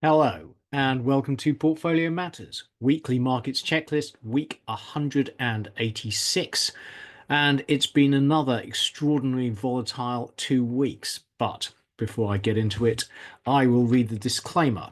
Hello, and welcome to Portfolio Matters, weekly markets checklist, week 186. And it's been another extraordinarily volatile 2 weeks. But before I get into it, I will read the disclaimer.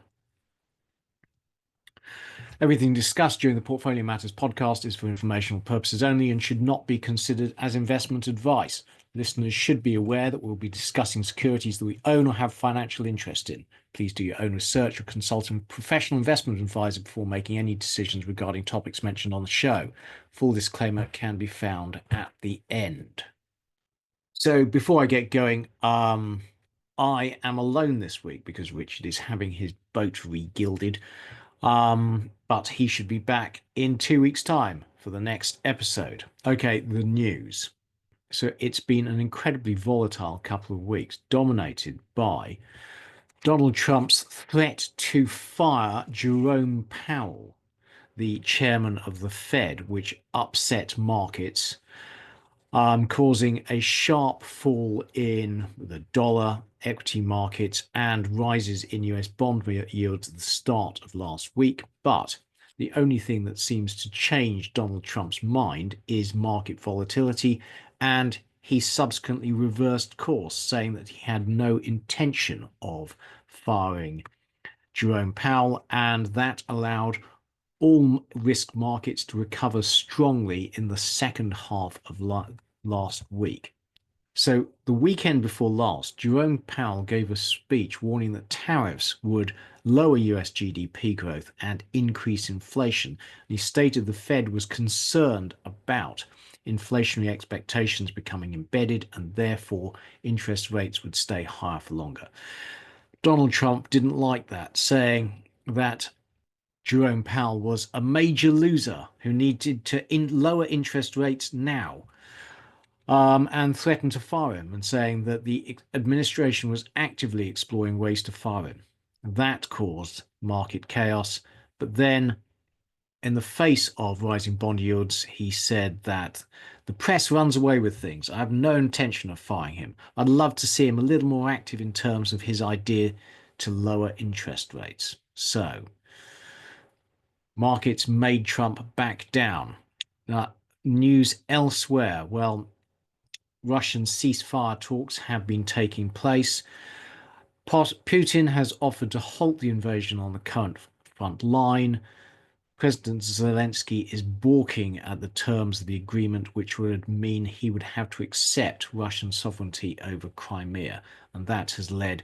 Everything discussed during the Portfolio Matters podcast is for informational purposes only and should not be considered as investment advice. Listeners should be aware that we'll be discussing securities that we own or have financial interest in. Please do your own research or consult a professional investment advisor before making any decisions regarding topics mentioned on the show. Full disclaimer can be found at the end. So before I get going, I am alone this week because Richard is having his boat re-gilded. But he should be back in 2 weeks' time for the next episode. Okay, the news. So it's been an incredibly volatile couple of weeks, dominated by Donald Trump's threat to fire Jerome Powell, the chairman of the Fed, which upset markets, causing a sharp fall in the dollar, equity markets, and rises in US bond yields at the start of last week. But the only thing that seems to change Donald Trump's mind is market volatility, and he subsequently reversed course, saying that he had no intention of firing Jerome Powell, and that allowed all risk markets to recover strongly in the second half of last week. So the weekend before last, Jerome Powell gave a speech warning that tariffs would lower US GDP growth and increase inflation. He stated the Fed was concerned about inflationary expectations becoming embedded and therefore interest rates would stay higher for longer. Donald Trump didn't like that, saying that Jerome Powell was a major loser who needed to lower interest rates now, and threatened to fire him, and saying that the administration was actively exploring ways to fire him. That caused market chaos. But then, in the face of rising bond yields, he said that the press runs away with things. I have no intention of firing him. I'd love to see him a little more active in terms of his idea to lower interest rates. So markets made Trump back down. News elsewhere. Well, Russian ceasefire talks have been taking place. Putin has offered to halt the invasion on the current front line. President Zelensky is balking at the terms of the agreement, which would mean he would have to accept Russian sovereignty over Crimea, and that has led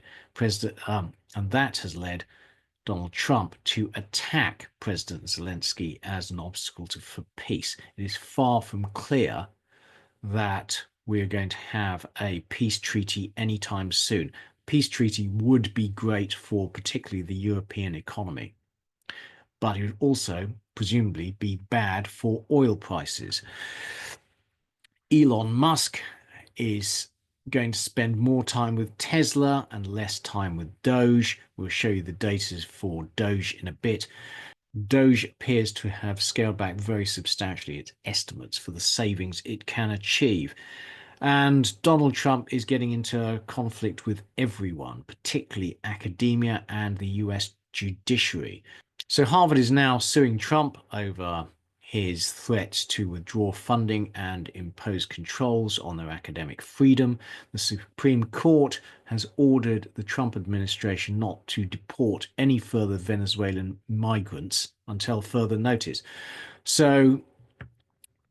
Donald Trump to attack President Zelensky as an obstacle for peace. It is far from clear that we are going to have a peace treaty anytime soon. Peace treaty would be great for particularly the European economy, but it would also presumably be bad for oil prices. Elon Musk is going to spend more time with Tesla and less time with Doge. We'll show you the data for Doge in a bit. Doge appears to have scaled back very substantially its estimates for the savings it can achieve. And Donald Trump is getting into a conflict with everyone, particularly academia and the US judiciary. So Harvard is now suing Trump over his threats to withdraw funding and impose controls on their academic freedom. The Supreme Court has ordered the Trump administration not to deport any further Venezuelan migrants until further notice. So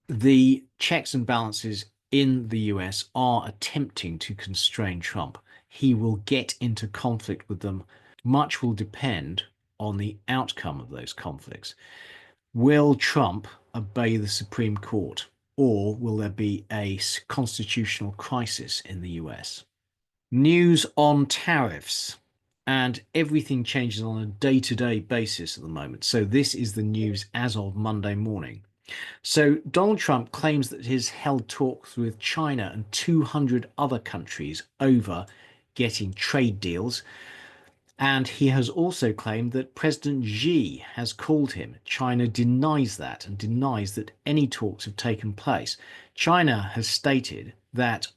the checks and balances in the US are attempting to constrain Trump. He will get into conflict with them. Much will depend on the outcome of those conflicts. Will Trump obey the Supreme Court, or will there be a constitutional crisis in the US? News on tariffs, and everything changes on a day-to-day basis at the moment. So this is the news as of Monday morning. So Donald Trump claims that he's held talks with China and 200 other countries over getting trade deals. And he has also claimed that President Xi has called him. China denies that and denies that any talks have taken place. China has stated that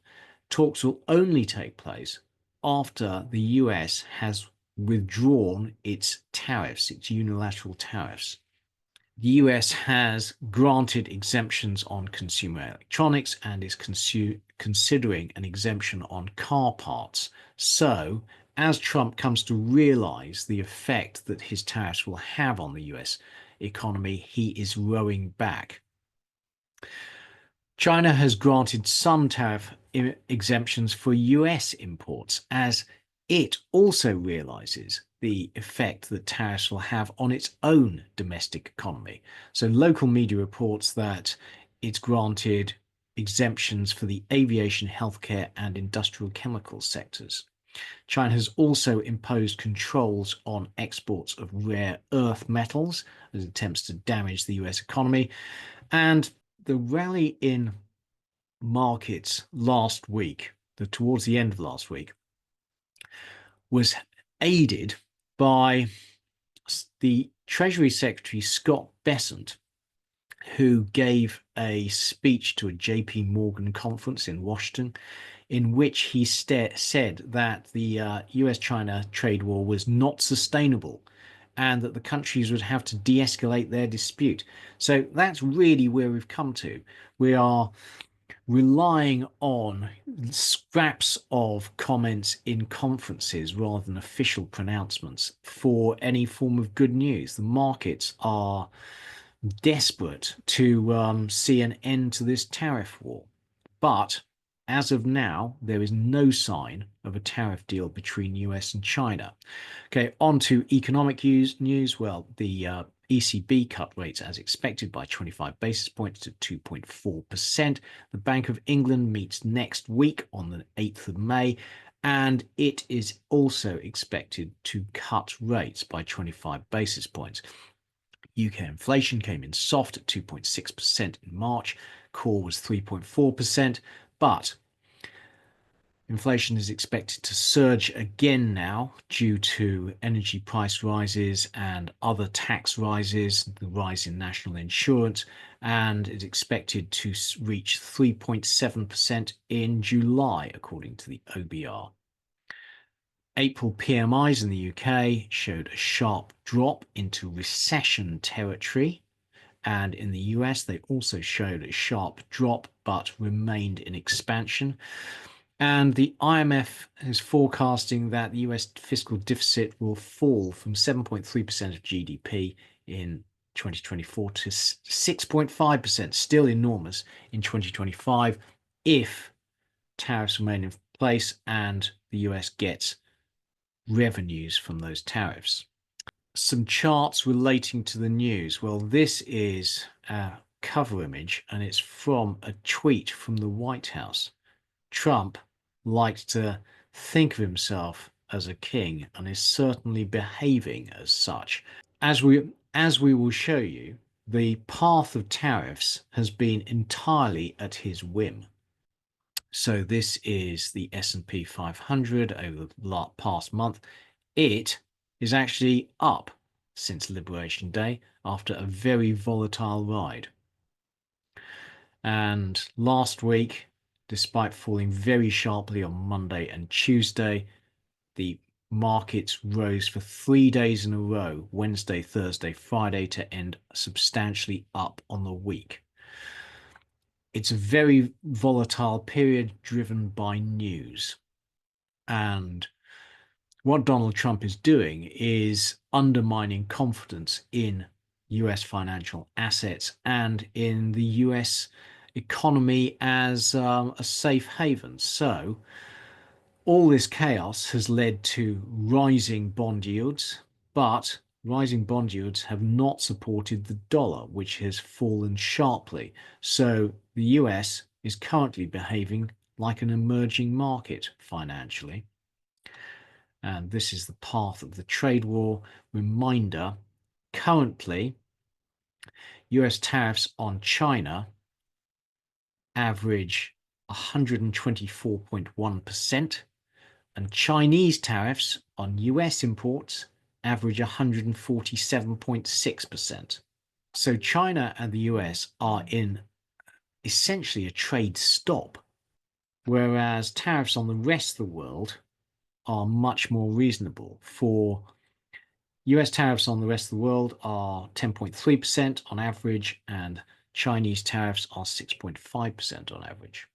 talks will only take place after the US has withdrawn its tariffs, its unilateral tariffs. The US has granted exemptions on consumer electronics and is considering an exemption on car parts. So, as Trump comes to realize the effect that his tariffs will have on the US economy, he is rowing back. China has granted some tariff exemptions for US imports as it also realizes the effect that tariffs will have on its own domestic economy. So local media reports that it's granted exemptions for the aviation, healthcare, and industrial chemical sectors. China has also imposed controls on exports of rare earth metals as it attempts to damage the US economy. And the rally in markets last week, towards the end of last week, was aided by the Treasury Secretary Scott Bessent, who gave a speech to a JP Morgan conference in Washington, in which he said that the US-China trade war was not sustainable and that the countries would have to de-escalate their dispute. So that's really where we've come to. We are relying on scraps of comments in conferences rather than official pronouncements for any form of good news. The markets are desperate to see an end to this tariff war. But as of now, there is no sign of a tariff deal between US and China. Okay, on to economic news. Well, the ECB cut rates as expected by 25 basis points to 2.4%. The Bank of England meets next week on the 8th of May, and it is also expected to cut rates by 25 basis points. UK inflation came in soft at 2.6% in March. Core was 3.4%, but inflation is expected to surge again now due to energy price rises and other tax rises, the rise in national insurance, and is expected to reach 3.7% in July, according to the OBR. April PMIs in the UK showed a sharp drop into recession territory, and in the US they also showed a sharp drop but remained in expansion. And the IMF is forecasting that the US fiscal deficit will fall from 7.3% of GDP in 2024 to 6.5%, still enormous, in 2025 if tariffs remain in place and the US gets revenues from those tariffs. Some charts relating to the news. Well, this is a cover image and it's from a tweet from the White House. Trump likes to think of himself as a king and is certainly behaving as such. As we will show you, the path of tariffs has been entirely at his whim. So this is the S&P 500 over the past month. It is actually up since Liberation Day after a very volatile ride. And last week, despite falling very sharply on Monday and Tuesday, the markets rose for 3 days in a row, Wednesday, Thursday, Friday, to end substantially up on the week. It's a very volatile period driven by news. And what Donald Trump is doing is undermining confidence in US financial assets and in the US economy as a safe haven. So all this chaos has led to rising bond yields, but rising bond yields have not supported the dollar, which has fallen sharply. So the US is currently behaving like an emerging market financially. And this is the path of the trade war. Reminder, currently, US tariffs on China average 124.1%, and Chinese tariffs on US imports average 147.6%. So China and the US are in essentially a trade stop, whereas tariffs on the rest of the world are much more reasonable. For US tariffs on the rest of the world are 10.3% on average, and Chinese tariffs are 6.5% on average.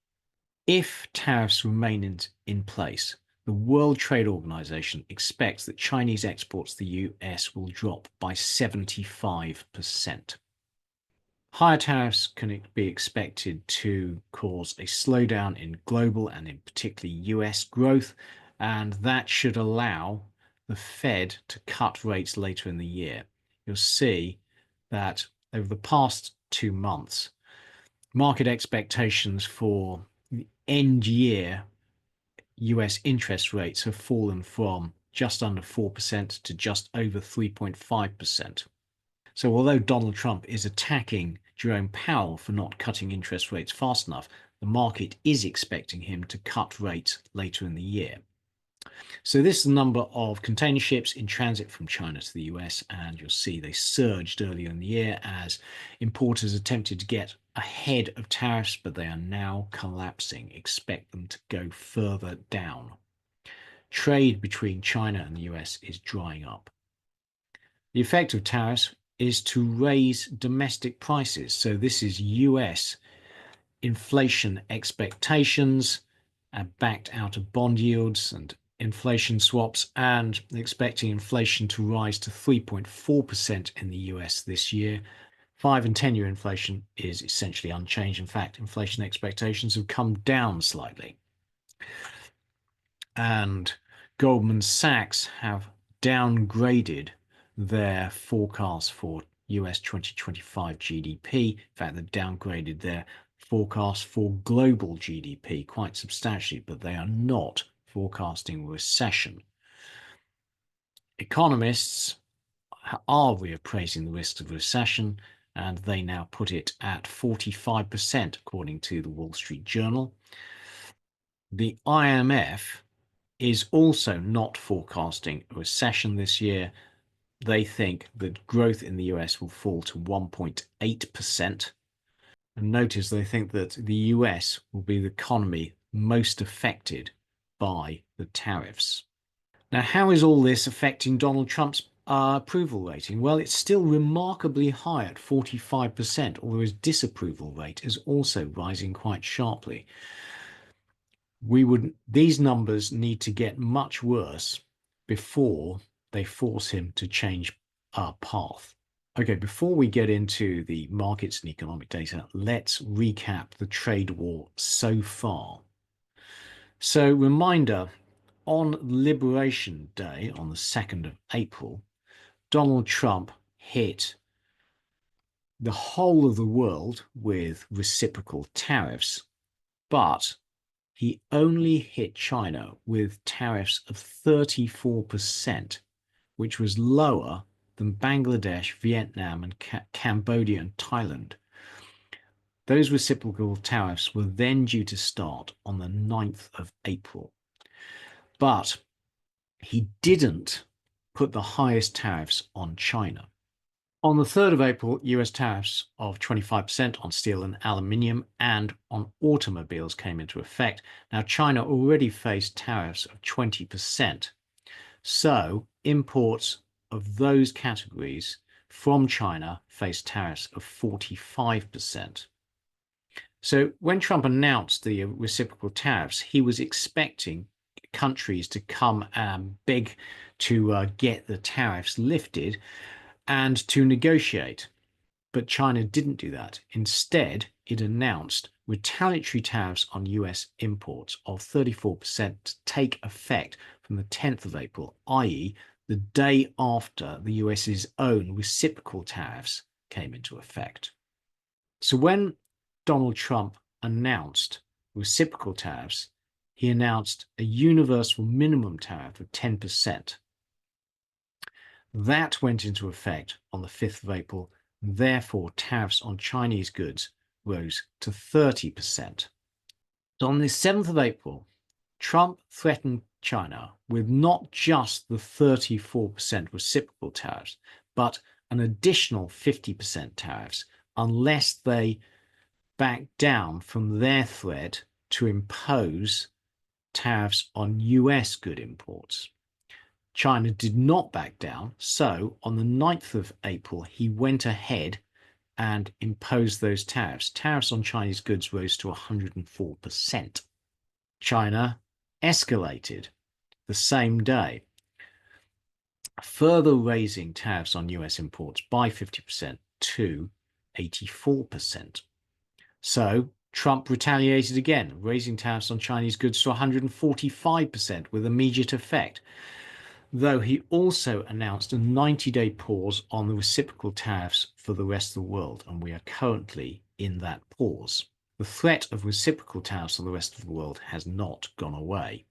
If tariffs remain in place, the World Trade Organization expects that Chinese exports to the US will drop by 75%. Higher tariffs can be expected to cause a slowdown in global and in particularly US growth, and that should allow the Fed to cut rates later in the year. You'll see that over the past 2 months, market expectations for the end year US interest rates have fallen from just under 4% to just over 3.5%. So although Donald Trump is attacking Jerome Powell for not cutting interest rates fast enough, the market is expecting him to cut rates later in the year. So this is the number of container ships in transit from China to the US, and you'll see they surged earlier in the year as importers attempted to get ahead of tariffs, but they are now collapsing. Expect them to go further down. Trade between China and the US is drying up. The effect of tariffs is to raise domestic prices. So this is US inflation expectations backed out of bond yields and inflation swaps, and expecting inflation to rise to 3.4% in the US this year. 5 and 10-year inflation is essentially unchanged. In fact, inflation expectations have come down slightly. And Goldman Sachs have downgraded their forecast for US 2025 GDP. In fact, they've downgraded their forecast for global GDP quite substantially, but they are not forecasting recession. Economists are reappraising the risks of recession, and they now put it at 45%, according to the Wall Street Journal. The IMF is also not forecasting a recession this year. They think that growth in the US will fall to 1.8%. And notice they think that the US will be the economy most affected by the tariffs. Now, how is all this affecting Donald Trump's approval rating? Well, it's still remarkably high at 45%, although his disapproval rate is also rising quite sharply. These numbers need to get much worse before they force him to change our path. Okay, before we get into the markets and economic data, let's recap the trade war so far. So, reminder, on Liberation Day, on the 2nd of April, Donald Trump hit the whole of the world with reciprocal tariffs, but he only hit China with tariffs of 34%, which was lower than Bangladesh, Vietnam, and Cambodia and Thailand. Those reciprocal tariffs were then due to start on the 9th of April. But he didn't put the highest tariffs on China. On the 3rd of April, US tariffs of 25% on steel and aluminium and on automobiles came into effect. Now, China already faced tariffs of 20%. So imports of those categories from China faced tariffs of 45%. So when Trump announced the reciprocal tariffs, he was expecting countries to come and beg to get the tariffs lifted and to negotiate. But China didn't do that. Instead, it announced retaliatory tariffs on US imports of 34% to take effect from the 10th of April, i.e., the day after the US's own reciprocal tariffs came into effect. So when Donald Trump announced reciprocal tariffs, he announced a universal minimum tariff of 10%. That went into effect on the 5th of April. Therefore, tariffs on Chinese goods rose to 30%. So on the 7th of April, Trump threatened China with not just the 34% reciprocal tariffs, but an additional 50% tariffs unless they back down from their threat to impose tariffs on US good imports. China did not back down, so on the 9th of April, he went ahead and imposed those tariffs. Tariffs on Chinese goods rose to 104%. China escalated the same day, further raising tariffs on US imports by 50% to 84%. So Trump retaliated again, raising tariffs on Chinese goods to 145% with immediate effect, though he also announced a 90-day pause on the reciprocal tariffs for the rest of the world, and we are currently in that pause. The threat of reciprocal tariffs on the rest of the world has not gone away.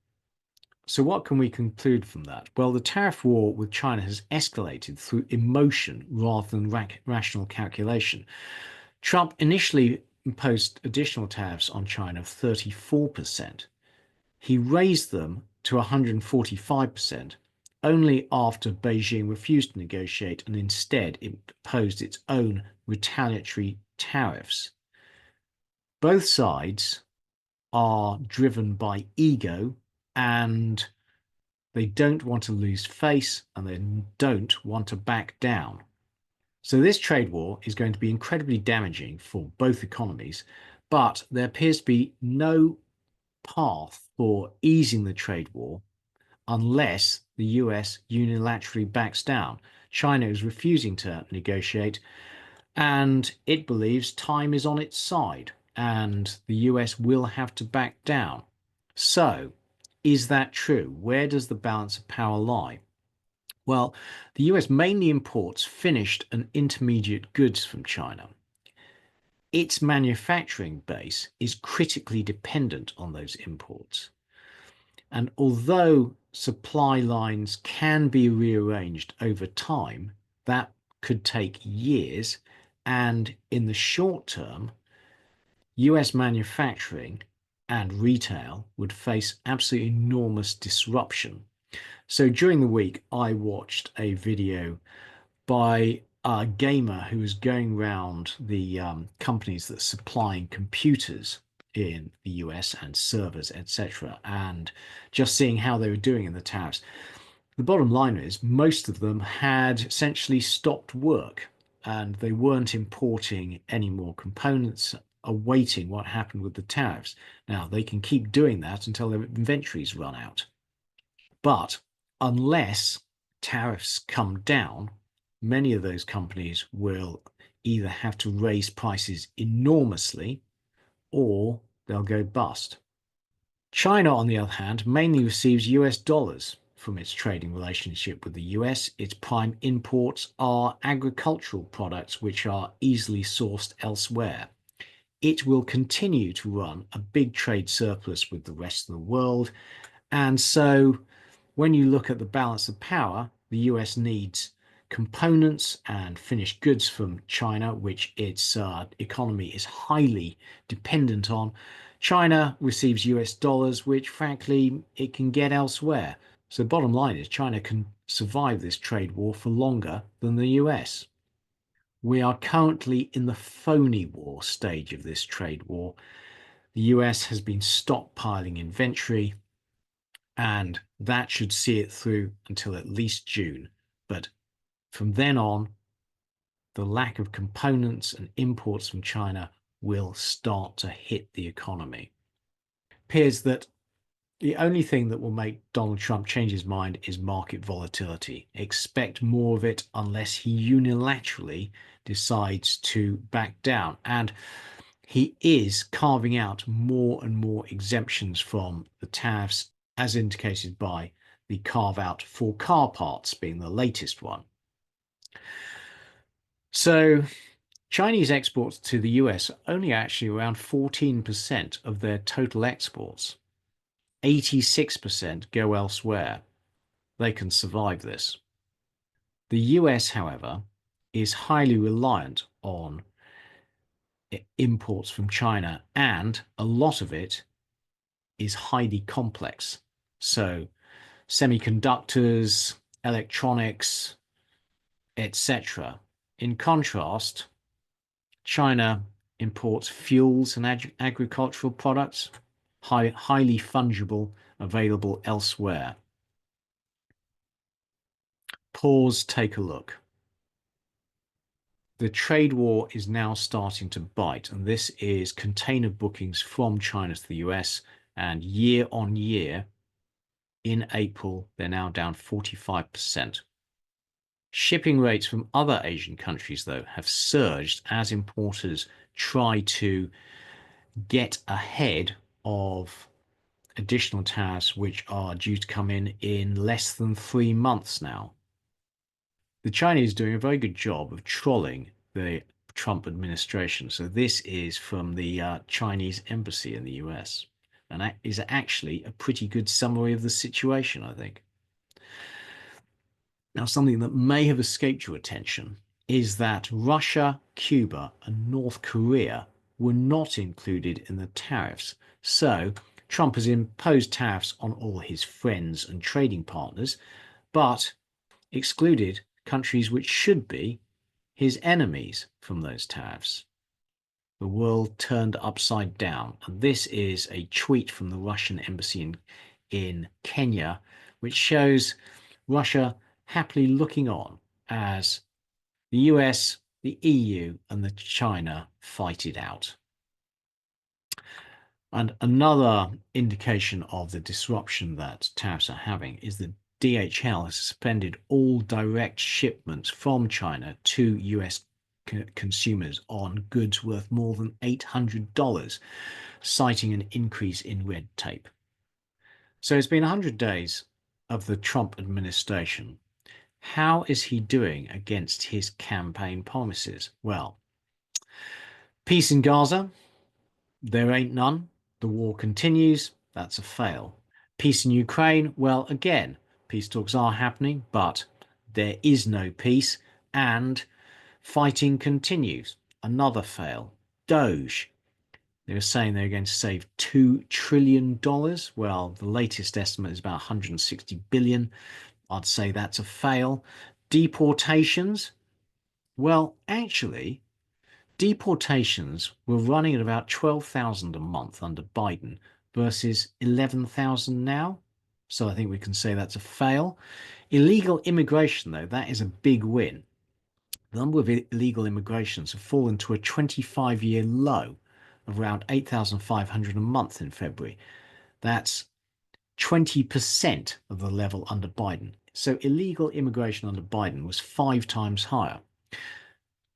So what can we conclude from that? Well, the tariff war with China has escalated through emotion rather than rational calculation. Trump initially imposed additional tariffs on China of 34%. He raised them to 145% only after Beijing refused to negotiate and instead imposed its own retaliatory tariffs. Both sides are driven by ego, and they don't want to lose face, and they don't want to back down. So this trade war is going to be incredibly damaging for both economies, but there appears to be no path for easing the trade war unless the US unilaterally backs down. China is refusing to negotiate, and it believes time is on its side, and the US will have to back down. So, is that true? Where does the balance of power lie? Well, the US mainly imports finished and intermediate goods from China. Its manufacturing base is critically dependent on those imports. And although supply lines can be rearranged over time, that could take years. And in the short term, US manufacturing and retail would face absolutely enormous disruption. So during the week, I watched a video by a gamer who was going around the companies that are supplying computers in the US and servers, etc., and just seeing how they were doing in the tariffs. The bottom line is most of them had essentially stopped work and they weren't importing any more components, awaiting what happened with the tariffs. Now, they can keep doing that until their inventories run out. But unless tariffs come down, many of those companies will either have to raise prices enormously or they'll go bust. China, on the other hand, mainly receives US dollars from its trading relationship with the US. Its prime imports are agricultural products which are easily sourced elsewhere. It will continue to run a big trade surplus with the rest of the world, and so when you look at the balance of power, the US needs components and finished goods from China, which its economy is highly dependent on. China receives US dollars, which frankly it can get elsewhere. So bottom line is China can survive this trade war for longer than the US. We are currently in the phony war stage of this trade war. The US has been stockpiling inventory, and that should see it through until at least June. But from then on, the lack of components and imports from China will start to hit the economy. It appears that the only thing that will make Donald Trump change his mind is market volatility. Expect more of it unless he unilaterally decides to back down. And he is carving out more and more exemptions from the tariffs, as indicated by the carve out for car parts being the latest one. So Chinese exports to the US are only actually around 14% of their total exports. 86% go elsewhere. They can survive this. The US, however, is highly reliant on imports from China, and a lot of it is highly complex. So semiconductors, electronics, etc. In contrast, China imports fuels and agricultural products, highly fungible available elsewhere. Pause, take a look. The trade war is now starting to bite, and this is container bookings from China to the US, and year on year, in April, they're now down 45%. Shipping rates from other Asian countries, though, have surged as importers try to get ahead of additional tariffs, which are due to come in less than 3 months now. The Chinese are doing a very good job of trolling the Trump administration. So this is from the Chinese embassy in the US. And that is actually a pretty good summary of the situation, I think. Now, something that may have escaped your attention is that Russia, Cuba, and North Korea were not included in the tariffs. So Trump has imposed tariffs on all his friends and trading partners, but excluded countries which should be his enemies from those tariffs. The world turned upside down. And this is a tweet from the Russian embassy in Kenya, which shows Russia happily looking on as the US, the EU, and the China fight it out. And another indication of the disruption that tariffs are having is that DHL has suspended all direct shipments from China to US consumers on goods worth more than $800, citing an increase in red tape. So it's been 100 days of the Trump administration. How is he doing against his campaign promises? Well, peace in Gaza, there ain't none. The war continues, that's a fail. Peace in Ukraine, well, again, peace talks are happening, but there is no peace, and fighting continues, another fail. Doge, they were saying they were going to save $2 trillion. Well, the latest estimate is about 160 billion. I'd say that's a fail. Deportations, well, actually, deportations were running at about 12,000 a month under Biden versus 11,000 now. So I think we can say that's a fail. Illegal immigration, though, that is a big win. The number of illegal immigrations have fallen to a 25-year low of around 8,500 a month in February. That's 20% of the level under Biden. So illegal immigration under Biden was 5 times higher.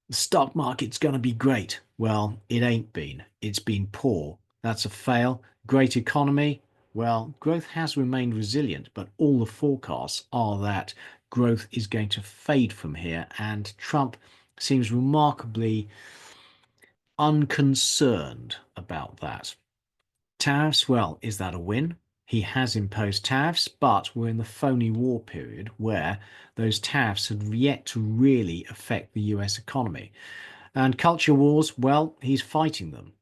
The stock market's going to be great. Well, it ain't been. It's been poor. That's a fail. Great economy. Well, growth has remained resilient, but all the forecasts are that growth is going to fade from here, and Trump seems remarkably unconcerned about that. Tariffs, well, is that a win? He has imposed tariffs, but we're in the phony war period where those tariffs have yet to really affect the US economy. And culture wars, well, he's fighting them.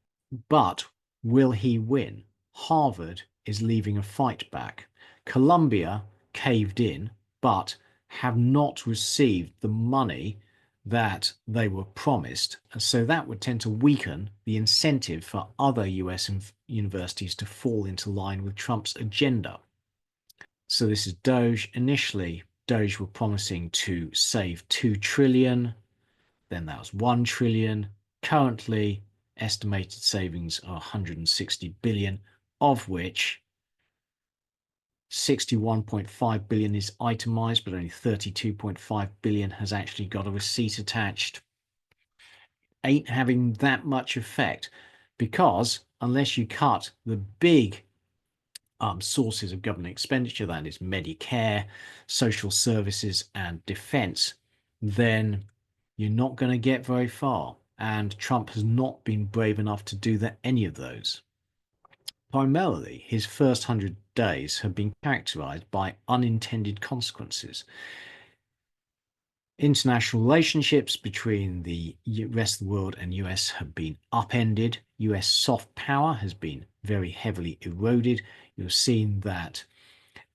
But will he win? Harvard is leaving a fight back. Columbia caved in, but have not received the money that they were promised. So that would tend to weaken the incentive for other US universities to fall into line with Trump's agenda. So this is Doge. Initially, Doge were promising to save 2 trillion. Then that was 1 trillion. Currently, estimated savings are 160 billion, of which 61.5 billion is itemized, but only 32.5 billion has actually got a receipt attached. Ain't having that much effect because unless you cut the big sources of government expenditure, that is Medicare, social services, and defense, then you're not going to get very far. And Trump has not been brave enough to do any of those. Primarily, his first 100 days have been characterized by unintended consequences. International relationships between the rest of the world and US have been upended. US soft power has been very heavily eroded. You've seen that,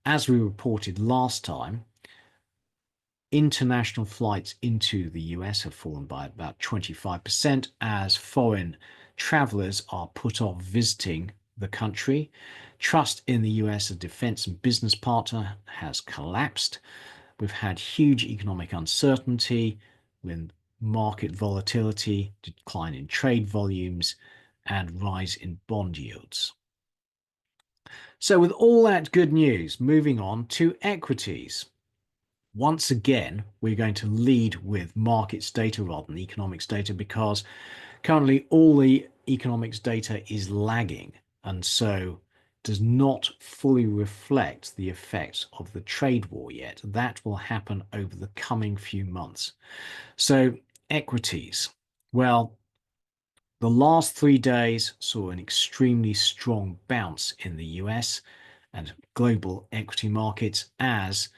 as we reported last time, international flights into the US have fallen by about 25% as foreign travelers are put off visiting the country. Trust in the US as defense and business partner has collapsed. We've had huge economic uncertainty with market volatility, decline in trade volumes, and rise in bond yields. So with all that good news, moving on to equities. Once again, we're going to lead with markets data rather than economics data because currently all the economics data is lagging and so does not fully reflect the effects of the trade war yet. That will happen over the coming few months. So equities, well, the last 3 days saw an extremely strong bounce in the US and global equity markets as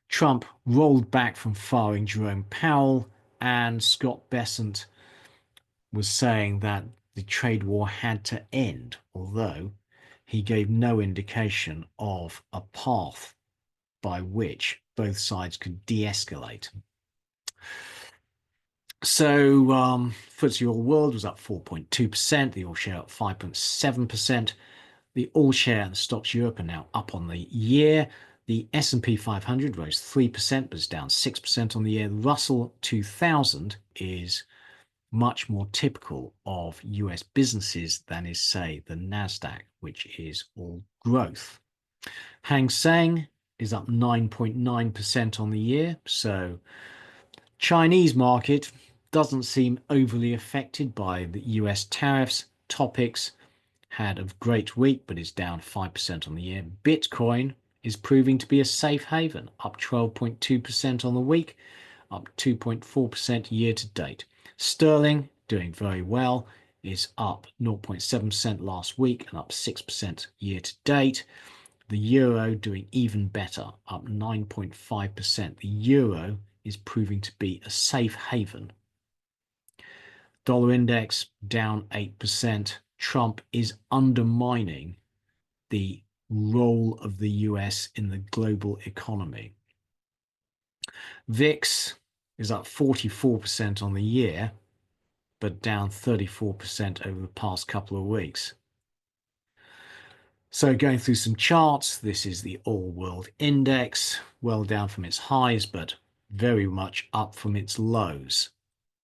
Trump rolled back from firing Jerome Powell, and Scott Bessent was saying that the trade war had to end, although he gave no indication of a path by which both sides could de-escalate. So FTSE All World was up 4.2%, the All Share up 5.7%. The All Share and the Stocks Europe are now up on the year. The S&P 500 rose 3%, but is down 6% on the year. The Russell 2000 is much more typical of US businesses than is, say, the NASDAQ, which is all growth. Hang Seng is up 9.9% on the year, so Chinese market doesn't seem overly affected by the US tariffs. Topics had a great week, but is down 5% on the year. Bitcoin is proving to be a safe haven, up 12.2% on the week, up 2.4% year to date. Sterling, doing very well, is up 0.7% last week and up 6% year to date. The euro doing even better, up 9.5%. The euro is proving to be a safe haven. Dollar index down 8%. Trump is undermining the role of the US in the global economy. VIX is up 44% on the year, but down 34% over the past couple of weeks. So going through some charts, this is the All World Index, well down from its highs, but very much up from its lows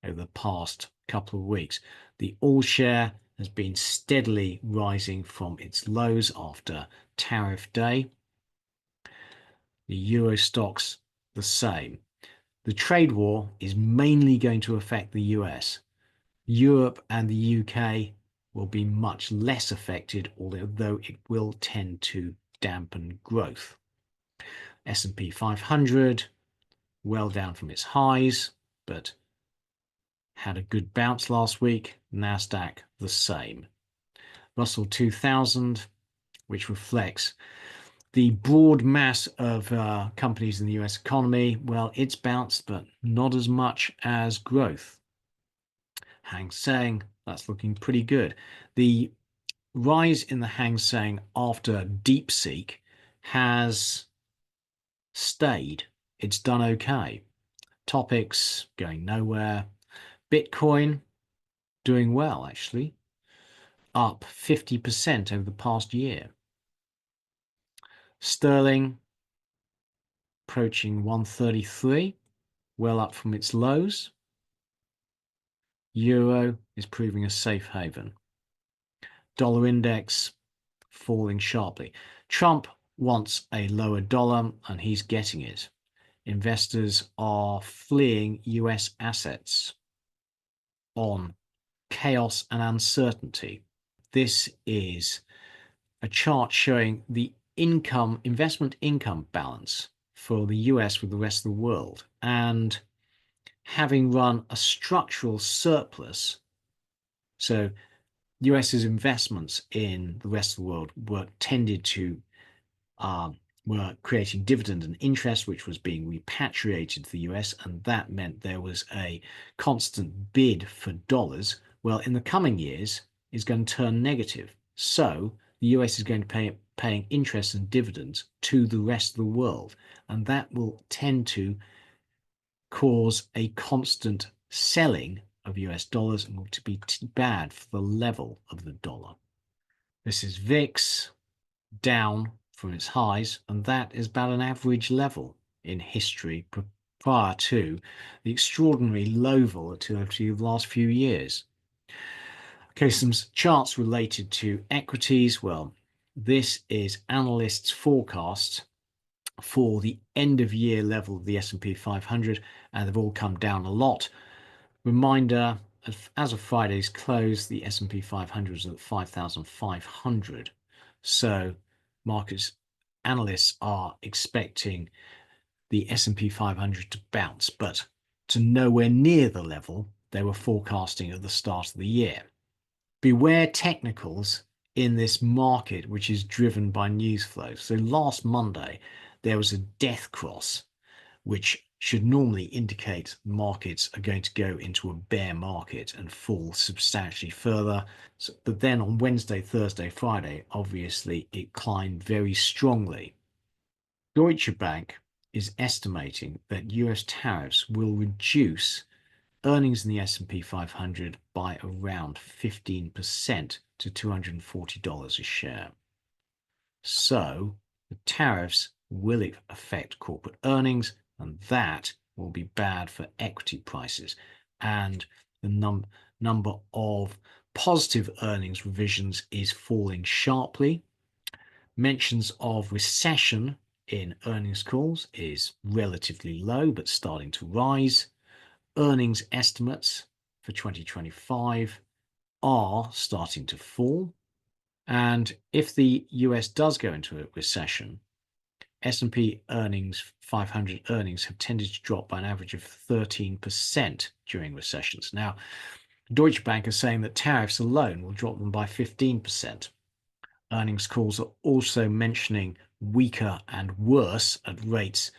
over the past couple of weeks. The All Share has been steadily rising from its lows after tariff day. The Euro stocks the same. The trade war is mainly going to affect the US. Europe and the UK will be much less affected, although it will tend to dampen growth. S&P 500, well down from its highs, but had a good bounce last week. NASDAQ, the same. Russell 2000, which reflects the broad mass of companies in the US economy, well, it's bounced, but not as much as growth. Hang Seng, that's looking pretty good. The rise in the Hang Seng after DeepSeek has stayed. It's done okay. Topics going nowhere. Bitcoin doing well, actually, up 50% over the past year. Sterling approaching 133, well up from its lows. Euro is proving a safe haven. Dollar index falling sharply. Trump wants a lower dollar and he's getting it. Investors are fleeing US assets on chaos and uncertainty. This is a chart showing the investment income balance for the US with the rest of the world. And having run a structural surplus, so US's investments in the rest of the world were creating dividend and interest, which was being repatriated to the US, and that meant there was a constant bid for dollars. Well, in the coming years, is going to turn negative. So the US is going to paying interest and dividends to the rest of the world, and that will tend to cause a constant selling of US dollars and will be bad for the level of the dollar. This is VIX down from its highs, and that is about an average level in history prior to the extraordinary low volatility of the last few years. Okay, some charts related to equities. Well, this is analysts' forecasts for the end of year level of the S&P 500, and they've all come down a lot. Reminder, as of Friday's close, the S&P 500 is at 5,500. So markets analysts are expecting the S&P 500 to bounce, but to nowhere near the level they were forecasting at the start of the year. Beware technicals in this market, which is driven by news flow. So last Monday, there was a death cross, which should normally indicate markets are going to go into a bear market and fall substantially further. But then on Wednesday, Thursday, Friday, obviously it climbed very strongly. Deutsche Bank is estimating that US tariffs will reduce earnings in the S&P 500 by around 15% to $240 a share. So the tariffs will affect corporate earnings, and that will be bad for equity prices. And the number of positive earnings revisions is falling sharply. Mentions of recession in earnings calls is relatively low, but starting to rise. Earnings estimates for 2025 are starting to fall. And if the US does go into a recession, S&P 500 earnings have tended to drop by an average of 13% during recessions. Now, Deutsche Bank is saying that tariffs alone will drop them by 15%. Earnings calls are also mentioning weaker and worse at rates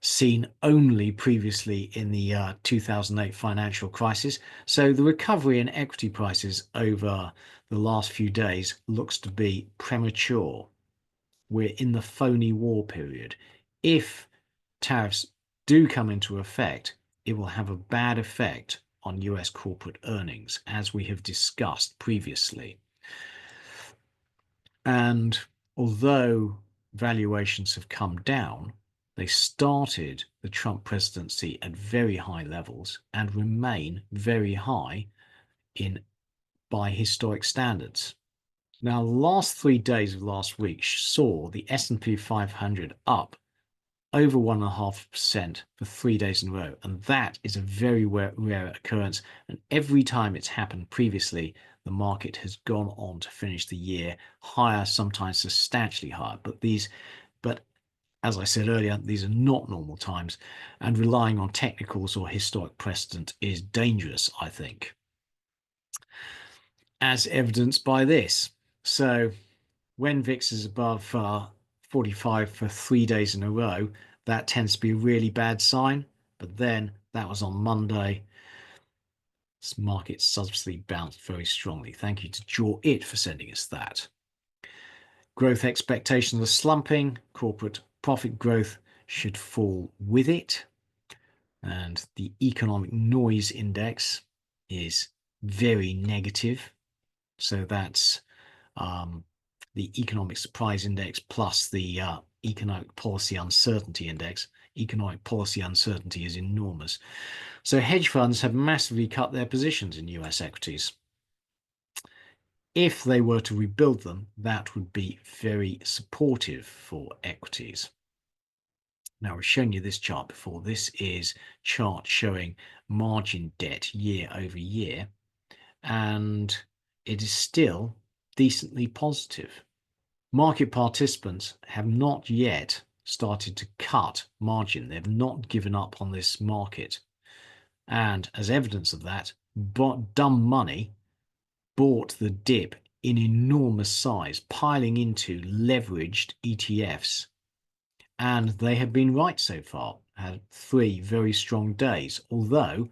seen only previously in the 2008 financial crisis. So the recovery in equity prices over the last few days looks to be premature. We're in the phony war period. If tariffs do come into effect, it will have a bad effect on US corporate earnings, as we have discussed previously. And although valuations have come down, they started the Trump presidency at very high levels and remain very high by historic standards. Now, the last 3 days of last week saw the S&P 500 up over 1.5% for 3 days in a row, and that is a very rare occurrence. And every time it's happened previously, the market has gone on to finish the year higher, sometimes substantially higher. But as I said earlier, these are not normal times, and relying on technicals or historic precedent is dangerous, I think, as evidenced by this. So when VIX is above 45 for 3 days in a row, that tends to be a really bad sign. But then that was on Monday. This market subsequently bounced very strongly. Thank you to Jaw for sending us that. Growth expectations are slumping. Corporate profit growth should fall with it. And the economic noise index is very negative. So that's the economic surprise index plus the economic policy uncertainty index. Economic policy uncertainty is enormous. So hedge funds have massively cut their positions in US equities. If they were to rebuild them, that would be very supportive for equities. Now, we've shown you this chart before. This is a chart showing margin debt year over year, and it is still decently positive. Market participants have not yet started to cut margin. They've not given up on this market. And as evidence of that, dumb money bought the dip in enormous size, piling into leveraged ETFs. And they have been right so far, had 3 very strong days. Although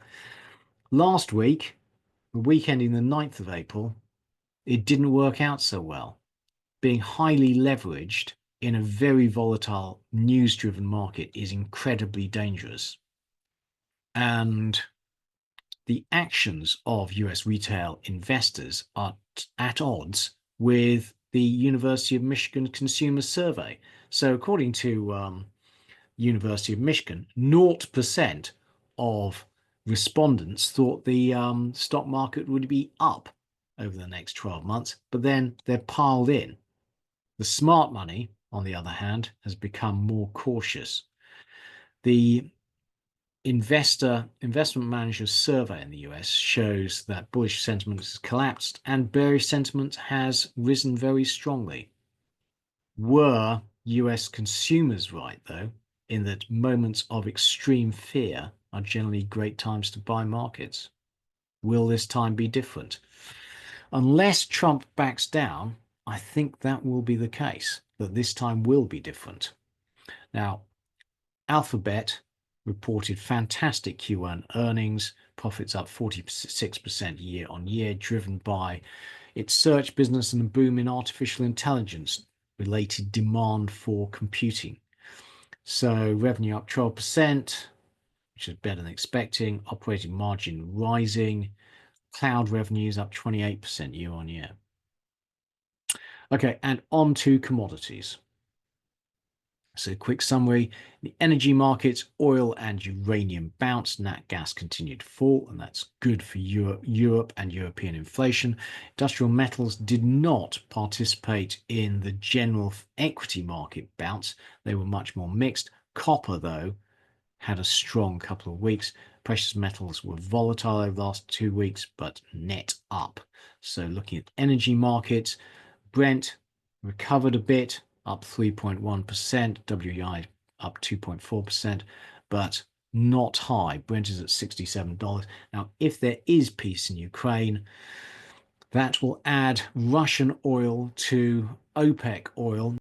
last week, the week ending the 9th of April, it didn't work out so well. Being highly leveraged in a very volatile, news-driven market is incredibly dangerous. And the actions of US retail investors are at odds with the University of Michigan Consumer Survey. So according to University of Michigan, 0% of respondents thought the stock market would be up over the next 12 months, but then they're piled in. The smart money, on the other hand, has become more cautious. The investment managers survey in the US shows that bullish sentiment has collapsed and bearish sentiment has risen very strongly. Were US consumers right, though, in that moments of extreme fear are generally great times to buy markets? Will this time be different? Unless Trump backs down, I think that will be the case, that this time will be different. Now, Alphabet reported fantastic Q1 earnings, profits up 46% year on year, driven by its search business and a boom in artificial intelligence related demand for computing. So revenue up 12%, which is better than expecting, operating margin rising, cloud revenues up 28% year on year. Okay, and on to commodities. So quick summary, the energy markets, oil and uranium bounced, nat gas continued to fall, and that's good for Europe and European inflation. Industrial metals did not participate in the general equity market bounce. They were much more mixed. Copper, though, had a strong couple of weeks. Precious metals were volatile over the last 2 weeks, but net up. So looking at energy markets, Brent recovered a bit, up 3.1%, WEI up 2.4%, but not high. Brent is at $67. Now, if there is peace in Ukraine, that will add Russian oil to OPEC oil.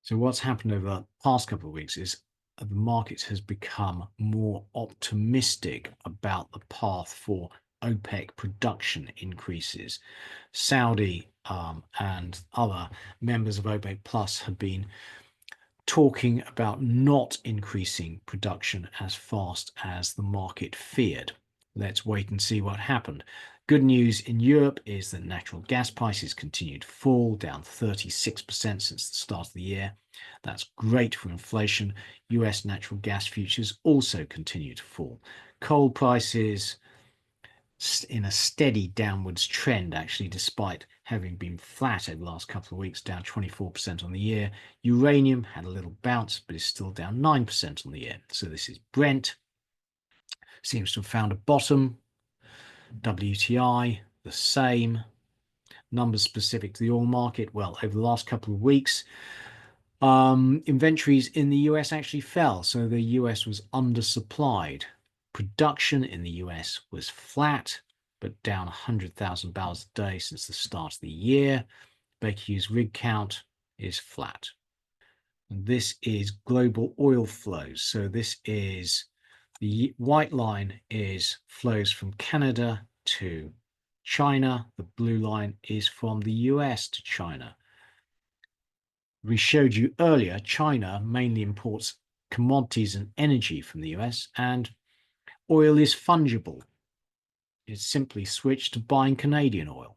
So what's happened over the past couple of weeks is the market has become more optimistic about the path for OPEC production increases. Saudi and other members of OPEC Plus have been talking about not increasing production as fast as the market feared. Let's wait and see what happened. Good news in Europe is that natural gas prices continue to fall, down 36% since the start of the year. That's great for inflation. US natural gas futures also continue to fall. Coal prices in a steady downwards trend, actually, despite having been flat over the last couple of weeks, down 24% on the year. Uranium had a little bounce, but is still down 9% on the year. So this is Brent. Seems to have found a bottom. WTI, the same. Numbers specific to the oil market. Well, over the last couple of weeks, inventories in the US actually fell. So the US was undersupplied. Production in the US was flat, but down 100,000 barrels a day since the start of the year. Baker Hughes rig count is flat. And this is global oil flows. So this is the white line is flows from Canada to China. The blue line is from the US to China. We showed you earlier, China mainly imports commodities and energy from the US, and oil is fungible. It's simply switched to buying Canadian oil.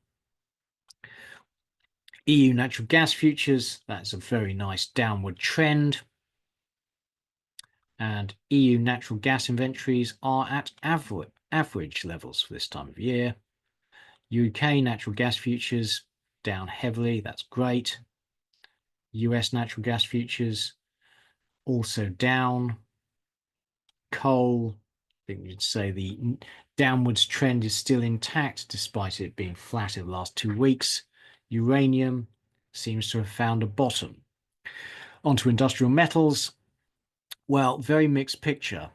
EU natural gas futures, that's a very nice downward trend. And EU natural gas inventories are at average levels for this time of year. UK natural gas futures down heavily, that's great. US natural gas futures also down. Coal, I think you'd say the downwards trend is still intact despite it being flat over the last 2 weeks. Uranium seems to have found a bottom. Onto industrial metals. Well, very mixed picture.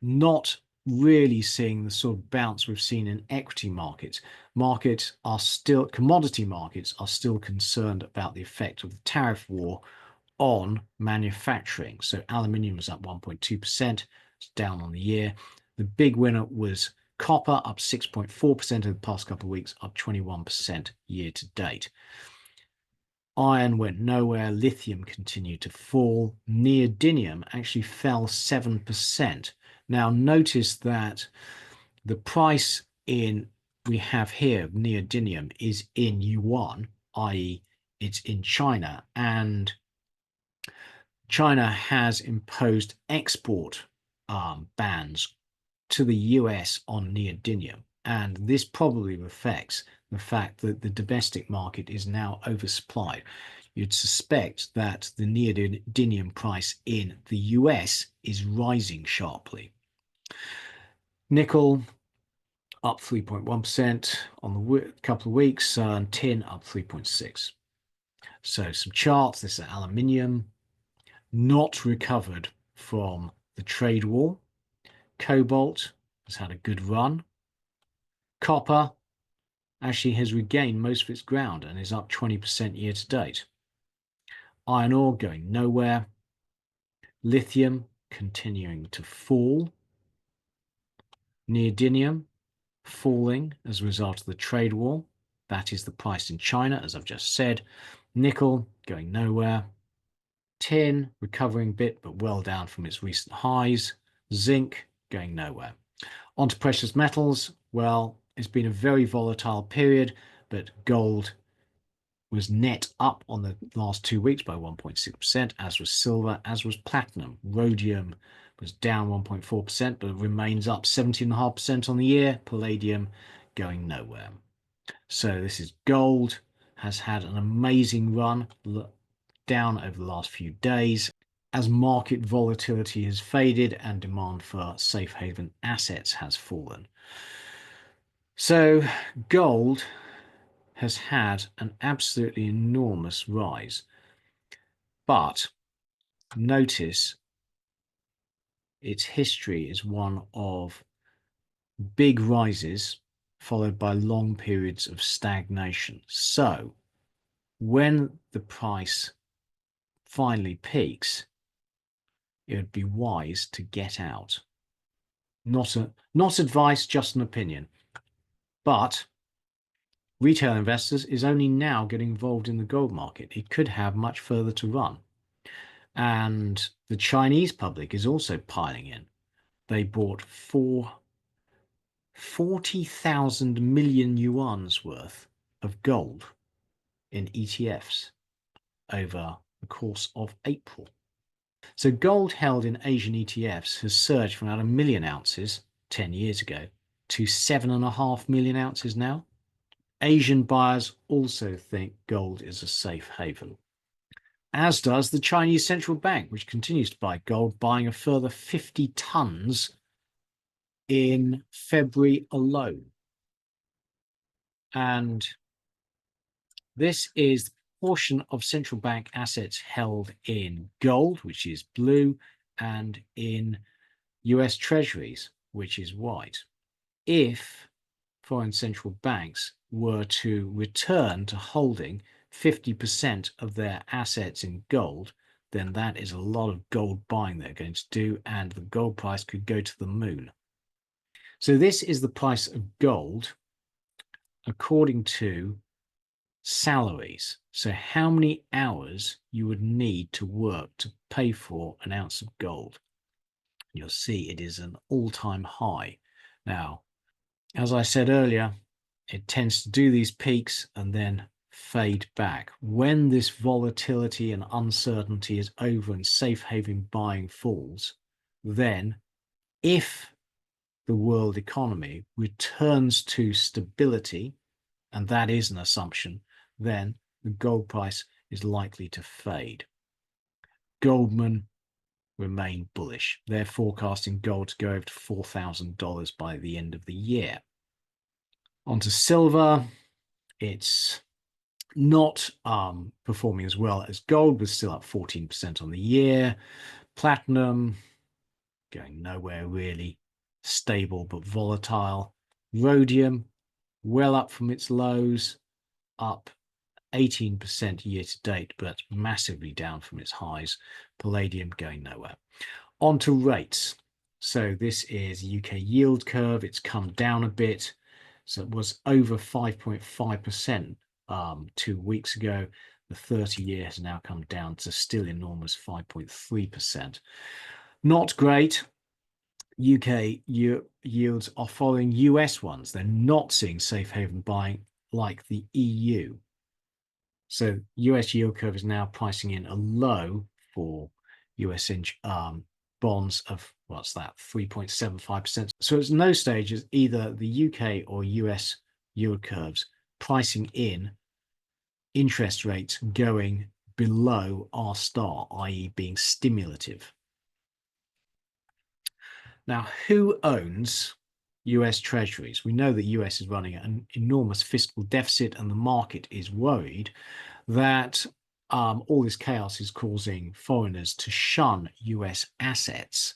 Not really seeing the sort of bounce we've seen in equity markets. Commodity markets are still concerned about the effect of the tariff war on manufacturing. So aluminium is up 1.2%, it's down on the year. The big winner was copper, up 6.4% over the past couple of weeks, up 21% year to date. Iron went nowhere, lithium continued to fall, neodymium actually fell 7%. Now notice that the price we have here of neodymium is in yuan, i.e. it's in China, and China has imposed export bans to the US on neodymium. And this probably reflects the fact that the domestic market is now oversupplied. You'd suspect that the neodymium price in the US is rising sharply. Nickel up 3.1% on the couple of weeks, and tin up 3.6%. So some charts. This is aluminium, not recovered from the trade war. Cobalt has had a good run. Copper actually has regained most of its ground and is up 20% year to date. Iron ore going nowhere. Lithium continuing to fall. Neodymium falling as a result of the trade war. That is the price in China, as I've just said. Nickel going nowhere. Tin recovering a bit, but well down from its recent highs. Zinc going nowhere. On to precious metals. Well, it's been a very volatile period, but gold was net up on the last 2 weeks by 1.6%, as was silver, as was platinum. Rhodium was down 1.4%, but remains up 17.5% on the year. Palladium going nowhere. So this is gold, has had an amazing run down over the last few days as market volatility has faded and demand for safe haven assets has fallen. So gold has had an absolutely enormous rise, but notice its history is one of big rises followed by long periods of stagnation. So when the price finally peaks, it would be wise to get out. Not advice, just an opinion. But retail investors is only now getting involved in the gold market. It could have much further to run. And the Chinese public is also piling in. They bought 40,000 million yuan's worth of gold in ETFs over the course of April. So gold held in Asian ETFs has surged from about 1 million ounces 10 years ago to 7.5 million ounces now. Asian buyers also think gold is a safe haven, as does the Chinese central bank, which continues to buy gold, buying a further 50 tons in February alone. And this is the portion of central bank assets held in gold, which is blue, and in US Treasuries, which is white. If foreign central banks were to return to holding 50% of their assets in gold, then that is a lot of gold buying they're going to do, and the gold price could go to the moon. So this is the price of gold according to salaries. So how many hours you would need to work to pay for an ounce of gold. You'll see it is an all-time high. Now, as I said earlier, it tends to do these peaks and then fade back. When this volatility and uncertainty is over and safe haven buying falls, then if the world economy returns to stability, and that is an assumption, then the gold price is likely to fade. Goldman remain bullish. They're forecasting gold to go over to $4,000 by the end of the year. Onto silver. It's not performing as well as gold, but still up 14% on the year. Platinum going nowhere really. Stable but volatile. Rhodium well up from its lows, up 18% year to date, but massively down from its highs. Palladium going nowhere. On to rates. So this is UK yield curve. It's come down a bit. So it was over 5.5% 2 weeks ago. The 30-year has now come down to still enormous 5.3%. Not great. UK yields are following US ones. They're not seeing safe haven buying like the EU. So US yield curve is now pricing in a low for US bonds of, what's that, 3.75%. So at no stage is either the UK or US yield curves pricing in interest rates going below R star, i.e. being stimulative. Now, who owns US Treasuries? We know the US is running an enormous fiscal deficit, and the market is worried that all this chaos is causing foreigners to shun US assets,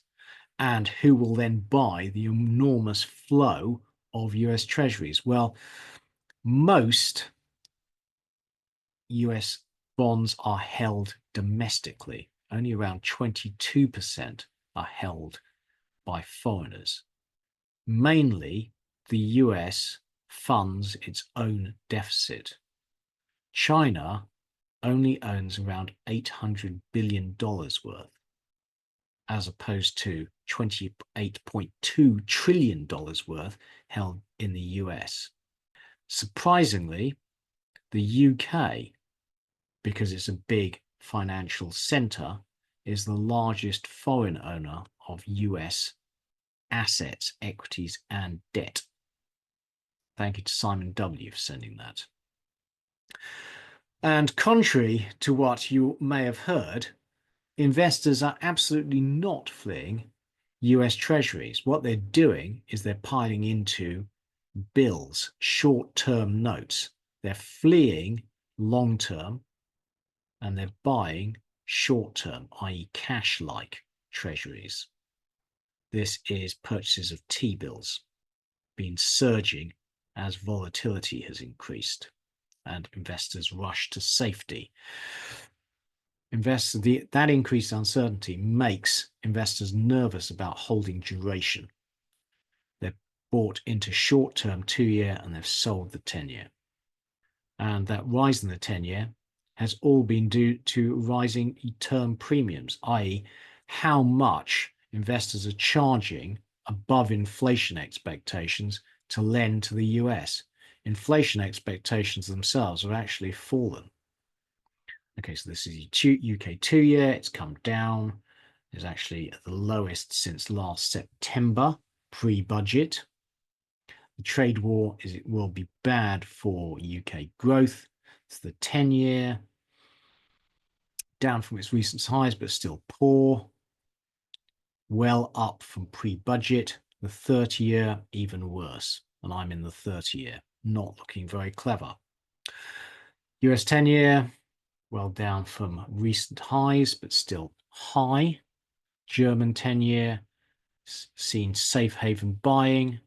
and who will then buy the enormous flow of US Treasuries? Well, most US bonds are held domestically. Only around 22% are held by foreigners. Mainly, the US funds its own deficit. China only owns around $800 billion worth, as opposed to $28.2 trillion worth held in the US. Surprisingly, the UK, because it's a big financial center, is the largest foreign owner of US assets, equities, and debt. Thank you to Simon W. for sending that. And contrary to what you may have heard, investors are absolutely not fleeing US Treasuries. What they're doing is they're piling into bills, short-term notes. They're fleeing long-term, and they're buying short-term, i.e. cash-like Treasuries. This is purchases of T-bills, been surging as volatility has increased and investors rush to safety. That increased uncertainty makes investors nervous about holding duration. They've bought into short-term 2-year and they've sold the 10-year. And that rise in the 10-year has all been due to rising term premiums, i.e. how much investors are charging above inflation expectations to lend to the US. Inflation expectations themselves have actually fallen. Okay, so this is UK 2-year. It's come down. It's actually at the lowest since last September, pre-budget. The trade war will be bad for UK growth. It's the 10-year, down from its recent highs, but still poor. Well up from pre-budget. The 30-year, even worse. And I'm in the 30-year, not looking very clever. US 10-year, well down from recent highs, but still high. German 10-year, seen safe haven buying.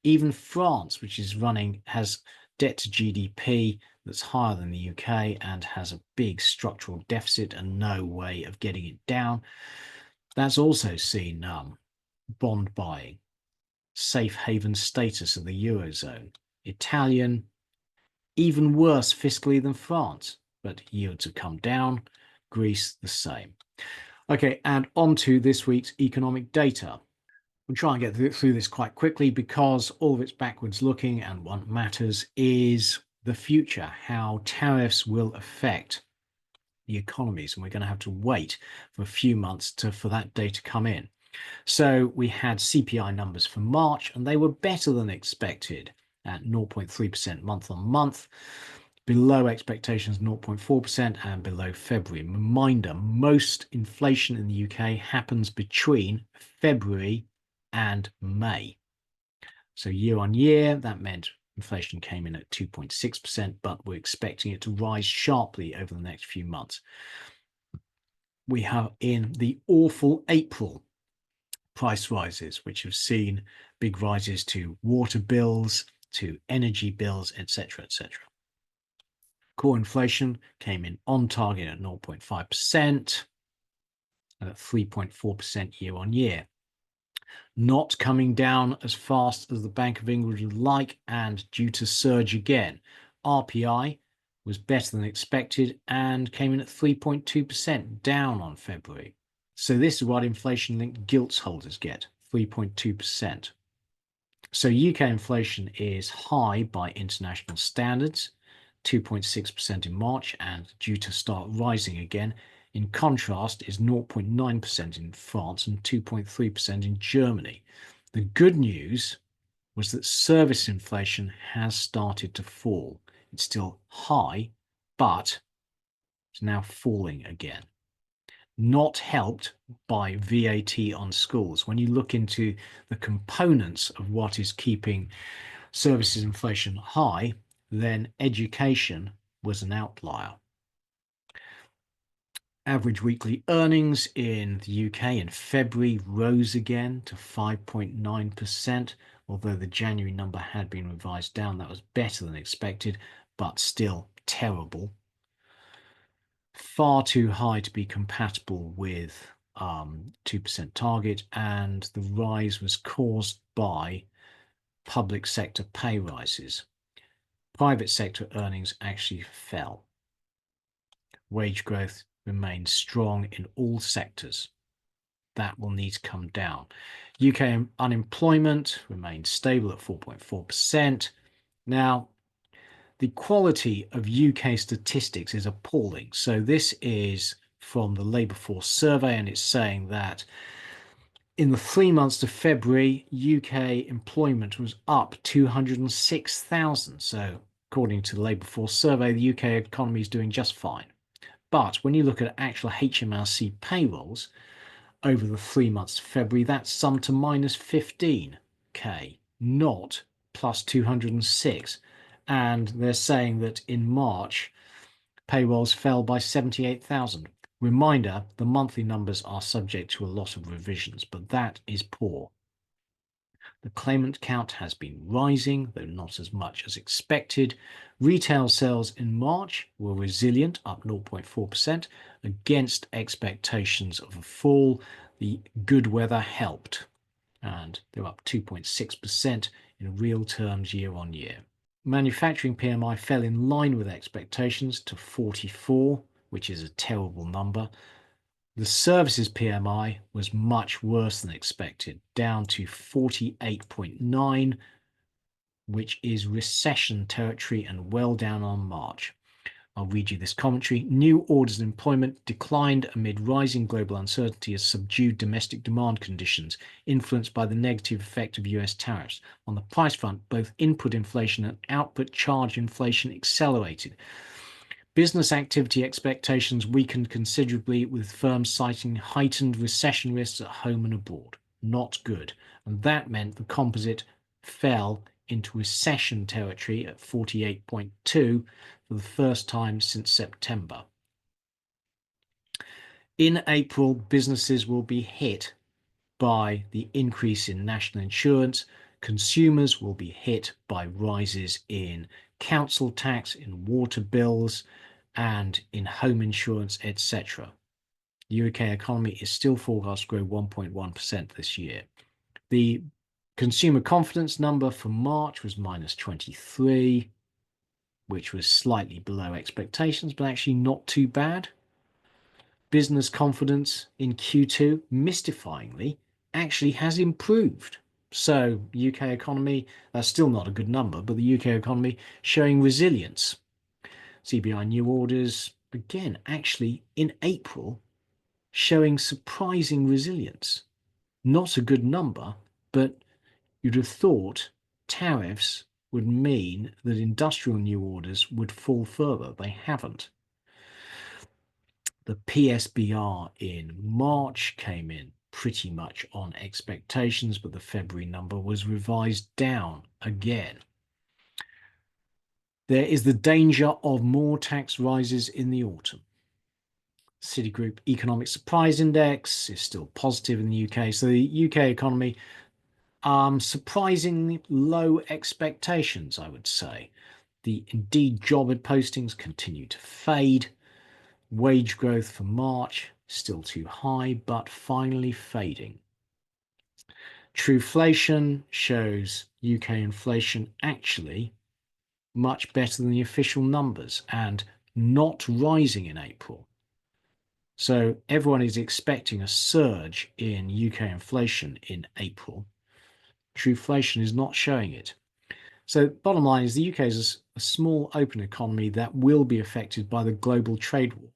Even France, which is has debt to GDP that's higher than the UK and has a big structural deficit and no way of getting it down. That's also seen bond buying, safe haven status of the Eurozone. Italian, even worse fiscally than France, but yields have come down. Greece, the same. Okay, and on to this week's economic data. We'll try and get through this quite quickly because all of it's backwards looking, and what matters is the future, how tariffs will affect the economies, and we're going to have to wait for a few months for that data to come in. So we had CPI numbers for March, and they were better than expected at 0.3% month on month, below expectations 0.4%, and below February. Reminder, most inflation in the UK happens between February and May. So year on year, that meant inflation came in at 2.6%, but we're expecting it to rise sharply over the next few months. We have in the awful April price rises, which have seen big rises to water bills, to energy bills, etc., etc. Core inflation came in on target at 0.5% and at 3.4% year on year. Not coming down as fast as the Bank of England would like and due to surge again. RPI was better than expected and came in at 3.2%, down on February. So this is what inflation-linked gilts holders get, 3.2%. So UK inflation is high by international standards, 2.6% in March and due to start rising again. In contrast, is 0.9% in France and 2.3% in Germany. The good news was that service inflation has started to fall. It's still high, but it's now falling again. Not helped by VAT on schools. When you look into the components of what is keeping services inflation high, then education was an outlier. Average weekly earnings in the UK in February rose again to 5.9%, although the January number had been revised down. That was better than expected, but still terrible. Far too high to be compatible with 2% target, and the rise was caused by public sector pay rises. Private sector earnings actually fell. Wage growth remains strong in all sectors. That will need to come down. UK unemployment remains stable at 4.4%. Now, the quality of UK statistics is appalling. So this is from the Labour Force survey, and it's saying that in the 3 months to February, UK employment was up 206,000. So according to the Labour Force survey, the UK economy is doing just fine. But when you look at actual HMRC payrolls over the 3 months to February, that's summed to minus 15k, not plus 206. And they're saying that in March, payrolls fell by 78,000. Reminder, the monthly numbers are subject to a lot of revisions, but that is poor. The claimant count has been rising, though not as much as expected. Retail sales in March were resilient, up 0.4%, against expectations of a fall. The good weather helped, and they're up 2.6% in real terms year on year. Manufacturing PMI fell in line with expectations to 44, which is a terrible number. The services PMI was much worse than expected, down to 48.9, which is recession territory and well down on March. I'll read you this commentary. New orders and employment declined amid rising global uncertainty as subdued domestic demand conditions, influenced by the negative effect of US tariffs. On the price front, both input inflation and output charge inflation accelerated. Business activity expectations weakened considerably, with firms citing heightened recession risks at home and abroad. Not good. And that meant the composite fell into recession territory at 48.2 for the first time since September. In April, businesses will be hit by the increase in national insurance. Consumers will be hit by rises in council tax, in water bills, and in home insurance, etc. The UK economy is still forecast to grow 1.1% this year. The consumer confidence number for March was minus 23, which was slightly below expectations, but actually not too bad. Business confidence in Q2, mystifyingly, actually has improved. So UK economy, that's still not a good number, but the UK economy showing resilience. CBI new orders, again, actually in April, showing surprising resilience. Not a good number, but you'd have thought tariffs would mean that industrial new orders would fall further. They haven't. The PSBR in March came in pretty much on expectations, but the February number was revised down again. There is the danger of more tax rises in the autumn. Citigroup Economic Surprise Index is still positive in the UK. So the UK economy, surprisingly low expectations, I would say. The Indeed job postings continue to fade. Wage growth for March, still too high, but finally fading. Trueflation shows UK inflation actually much better than the official numbers and not rising in April. So everyone is expecting a surge in UK inflation in April. Trueflation is not showing it. So bottom line is the UK is a small open economy that will be affected by the global trade war.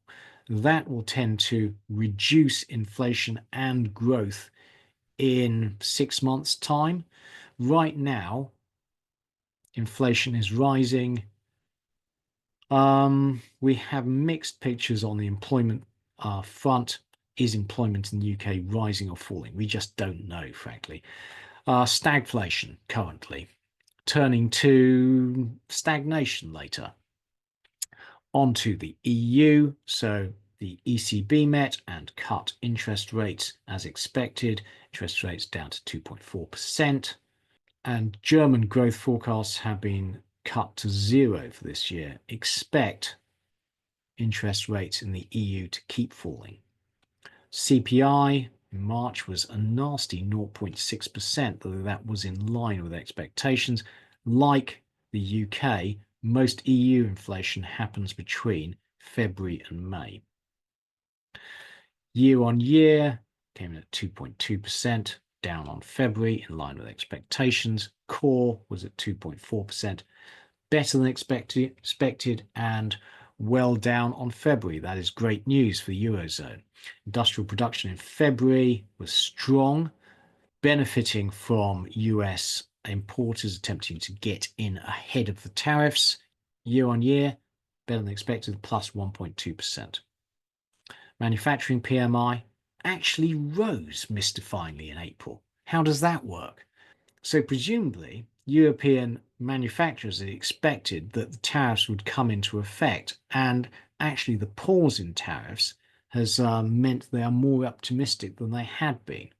That will tend to reduce inflation and growth in 6 months' time. Right now, inflation is rising. We have mixed pictures on the employment front. Is employment in the UK rising or falling? We just don't know, frankly. Stagflation currently, turning to stagnation later. On to the EU. So the ECB met and cut interest rates as expected. Interest rates down to 2.4%. And German growth forecasts have been cut to 0 for this year. Expect interest rates in the EU to keep falling. CPI in March was a nasty 0.6%, though that was in line with expectations. Like the UK, most EU inflation happens between February and May. Year on year came in at 2.2%, down on February, in line with expectations. Core was at 2.4%, better than expected, and well down on February. That is great news for the Eurozone. Industrial production in February was strong, benefiting from US importers attempting to get in ahead of the tariffs. Year on year, better than expected, plus 1.2%. Manufacturing PMI actually rose mystifyingly in April. How does that work? So presumably, European manufacturers had expected that the tariffs would come into effect, and actually the pause in tariffs has meant they are more optimistic than they had been.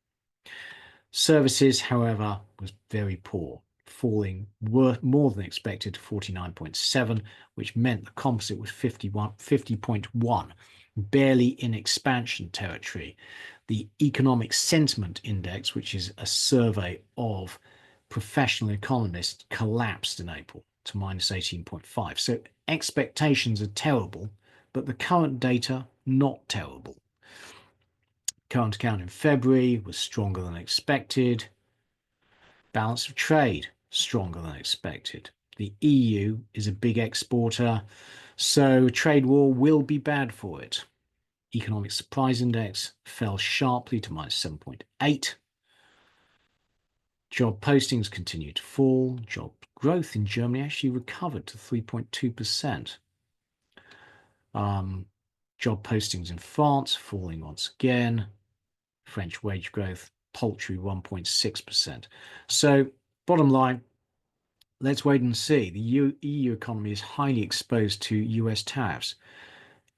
Services, however, was very poor, falling more than expected to 49.7, which meant the composite was 50.1, barely in expansion territory. The Economic Sentiment Index, which is a survey of professional economists, collapsed in April to minus 18.5. So expectations are terrible, but the current data, not terrible. Current account in February was stronger than expected. Balance of trade, stronger than expected. The EU is a big exporter, so trade war will be bad for it. Economic Surprise Index fell sharply to minus 7.8. Job postings continued to fall. Job growth in Germany actually recovered to 3.2%. Job postings in France falling once again. French wage growth, paltry 1.6%. So bottom line, let's wait and see. The EU economy is highly exposed to US tariffs.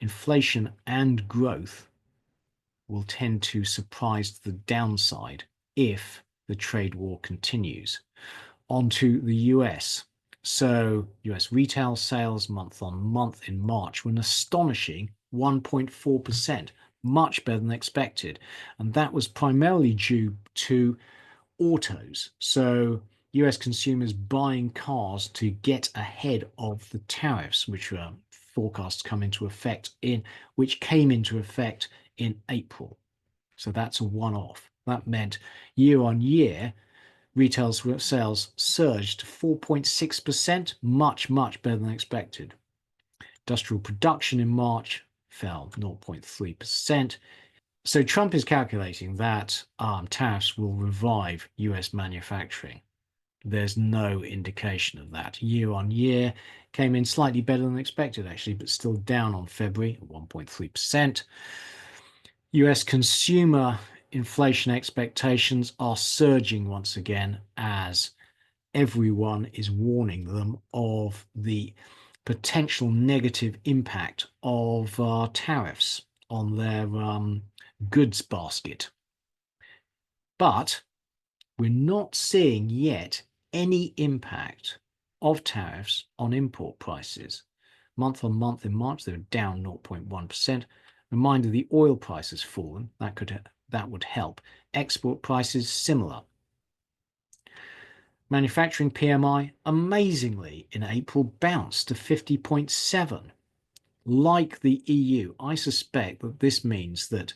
Inflation and growth will tend to surprise to the downside if the trade war continues. On to the US. So US retail sales month on month in March were an astonishing 1.4%, much better than expected. And that was primarily due to autos. So US consumers buying cars to get ahead of the tariffs, which were forecasts which came into effect in April. So that's a one-off. That meant year on year, retail sales surged to 4.6%, much better than expected. Industrial production in March fell 0.3%. So Trump is calculating that tariffs will revive US manufacturing. There's no indication of that. Year on year came in slightly better than expected, actually, but still down on February at 1.3%. US consumer inflation expectations are surging once again as everyone is warning them of the potential negative impact of tariffs on their goods basket. But we're not seeing yet any impact of tariffs on import prices. Month on month in March, they were down 0.1%. Reminder, the oil price has fallen. That would help. Export prices, similar. Manufacturing PMI, amazingly, in April bounced to 50.7. Like the EU, I suspect that this means that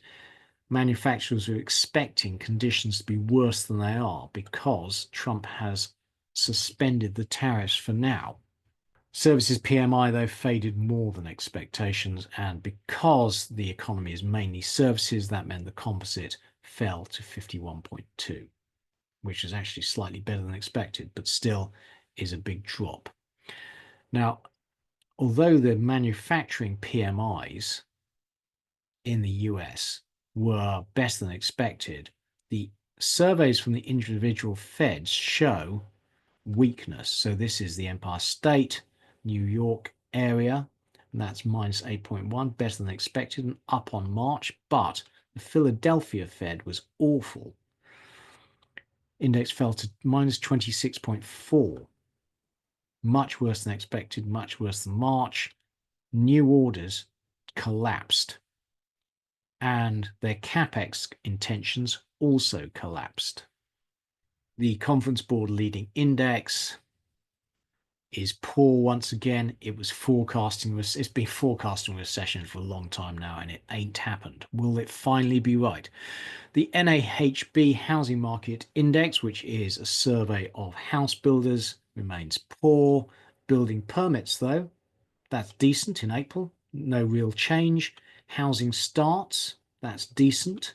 manufacturers are expecting conditions to be worse than they are because Trump has suspended the tariffs for now. Services PMI, though, faded more than expectations, and because the economy is mainly services, that meant the composite fell to 51.2, which is actually slightly better than expected, but still is a big drop. Now, although the manufacturing PMIs in the US were better than expected, the surveys from the individual feds show weakness. So this is the Empire State, New York area, and that's minus 8.1, better than expected and up on March, but the Philadelphia Fed was awful. Index fell to minus 26.4, much worse than expected, much worse than March. New orders collapsed, and their capex intentions also collapsed. The Conference Board leading index is poor once again. It's been forecasting recession for a long time now, and it ain't happened. Will it finally be right? The NAHB Housing Market Index, which is a survey of house builders, remains poor. Building permits, though, that's decent in April. No real change. Housing starts, that's decent.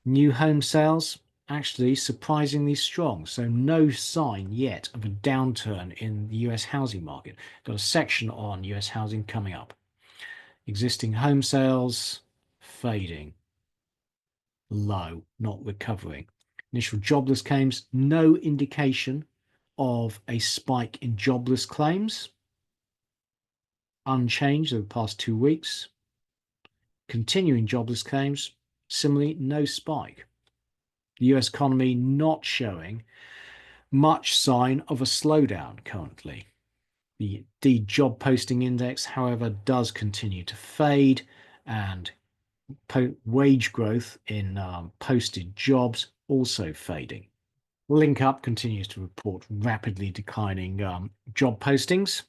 New home sales, actually surprisingly strong. So no sign yet of a downturn in the US housing market. Got a section on US housing coming up. Existing home sales fading, low, not recovering. Initial jobless claims, no indication of a spike in jobless claims. Unchanged over the past 2 weeks. Continuing jobless claims, similarly, no spike. The US economy not showing much sign of a slowdown currently. The Indeed job posting index, however, does continue to fade, and wage growth in posted jobs also fading. Link Up continues to report rapidly declining job postings.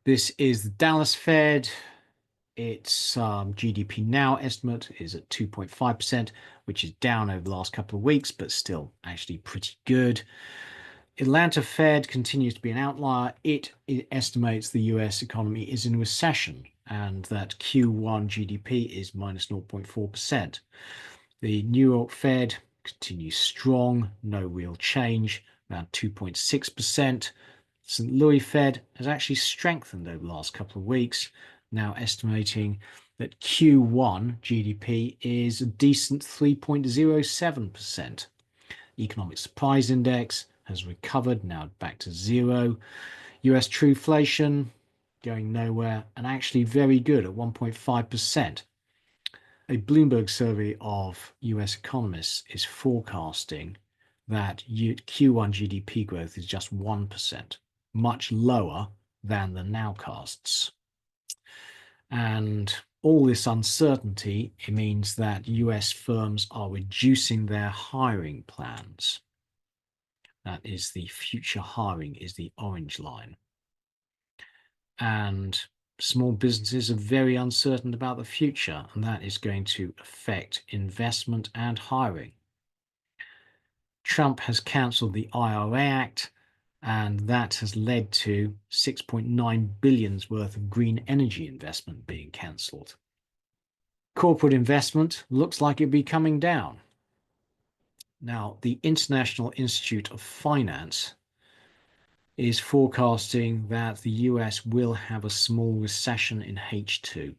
This is the Dallas Fed. Its GDP Now estimate is at 2.5%, which is down over the last couple of weeks, but still actually pretty good. Atlanta Fed continues to be an outlier. It estimates the US economy is in recession and that Q1 GDP is minus 0.4%. The New York Fed continues strong, no real change, around 2.6%. St. Louis Fed has actually strengthened over the last couple of weeks, now estimating that Q1 GDP is a decent 3.07%. Economic Surprise Index has recovered, now back to zero. US Trueflation going nowhere, and actually very good at 1.5%. A Bloomberg survey of US economists is forecasting that Q1 GDP growth is just 1%, much lower than the nowcasts. And all this uncertainty, it means that US firms are reducing their hiring plans. That is the future hiring is the orange line. And small businesses are very uncertain about the future, and that is going to affect investment and hiring. Trump has cancelled the IRA Act, and that has led to $6.9 billion worth of green energy investment being cancelled. Corporate investment looks like it'll be coming down. Now, the International Institute of Finance is forecasting that the US will have a small recession in H2.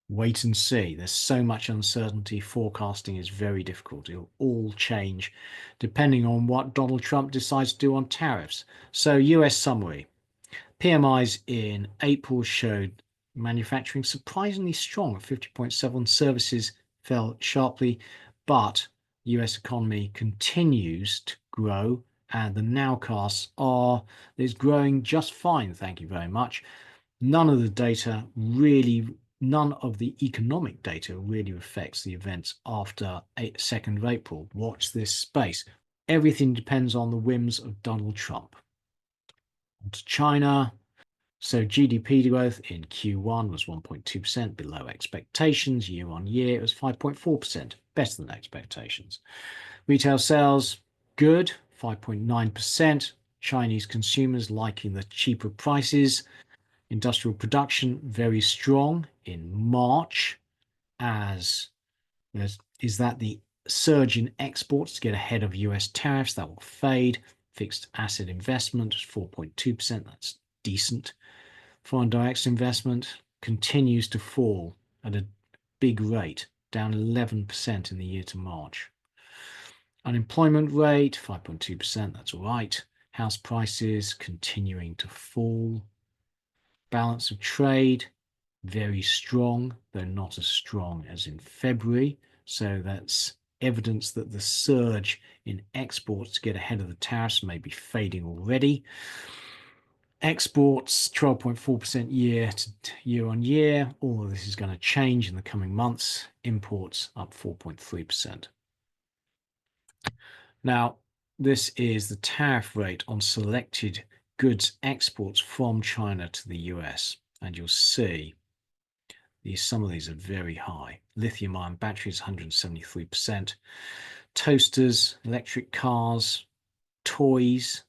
Wait and see. There's so much uncertainty. Forecasting is very difficult. It'll all change depending on what Donald Trump decides to do on tariffs. So, US summary. PMIs in April showed manufacturing surprisingly strong at 50.7. Services fell sharply, but US economy continues to grow, and the nowcasts is growing just fine, thank you very much. None of the economic data really reflects the events after 2nd of April. Watch this space. Everything depends on the whims of Donald Trump. On to China. So GDP growth in Q1 was 1.2%, below expectations. Year on year, it was 5.4%, better than expectations. Retail sales good, 5.9%. Chinese consumers liking the cheaper prices. Industrial production very strong in March, as is that the surge in exports to get ahead of US tariffs that will fade. Fixed asset investment 4.2%. That's decent. Foreign direct investment continues to fall at a big rate, down 11% in the year to March. Unemployment rate 5.2%. That's all right. House prices continuing to fall. Balance of trade very strong, though not as strong as in February. So that's evidence that the surge in exports to get ahead of the tariffs may be fading already. Exports 12.4% year on year. All of this is going to change in the coming months. Imports up 4.3%. Now, this is the tariff rate on selected goods exports from China to the US. And you'll see some of these are very high. Lithium-ion batteries, 173%. Toasters, electric cars, toys,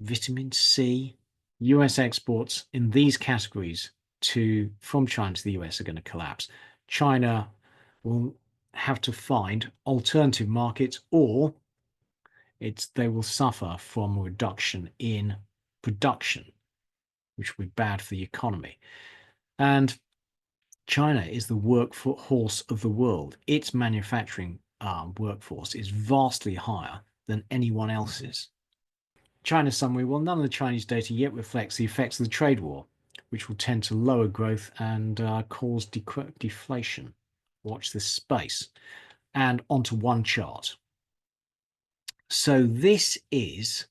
vitamin C. US exports in these categories from China to the US are going to collapse. China will have to find alternative markets, or they will suffer from a reduction in production, which will be bad for the economy. And China is the workforce of the world. Its manufacturing workforce is vastly higher than anyone else's. China summary: well, none of the Chinese data yet reflects the effects of the trade war, which will tend to lower growth and cause deflation. Watch this space. And onto one chart. So this is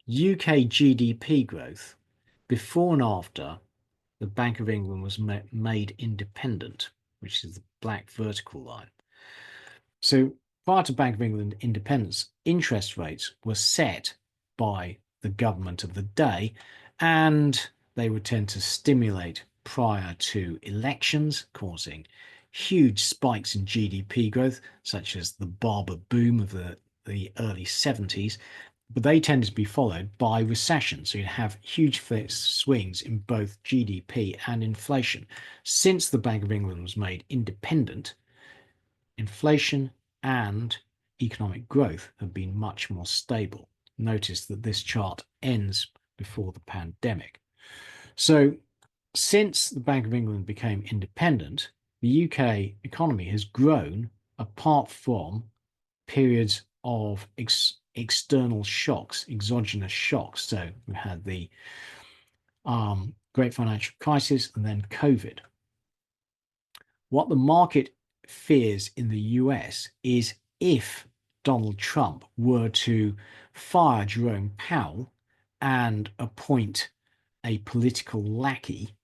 UK GDP growth before and after the Bank of England was made independent, which is the black vertical line. So prior to Bank of England independence, interest rates were set by the government of the day, and they would tend to stimulate prior to elections, causing huge spikes in GDP growth, such as the Barber boom of the early 70s. But they tended to be followed by recession. So you'd have huge swings in both GDP and inflation. Since the Bank of England was made independent, inflation and economic growth have been much more stable. Notice that this chart ends before the pandemic. So since the Bank of England became independent, the UK economy has grown apart from periods of external shocks, exogenous shocks. So we had the great financial crisis and then COVID. What the market fears in the US is if Donald Trump were to fire Jerome Powell and appoint a political lackey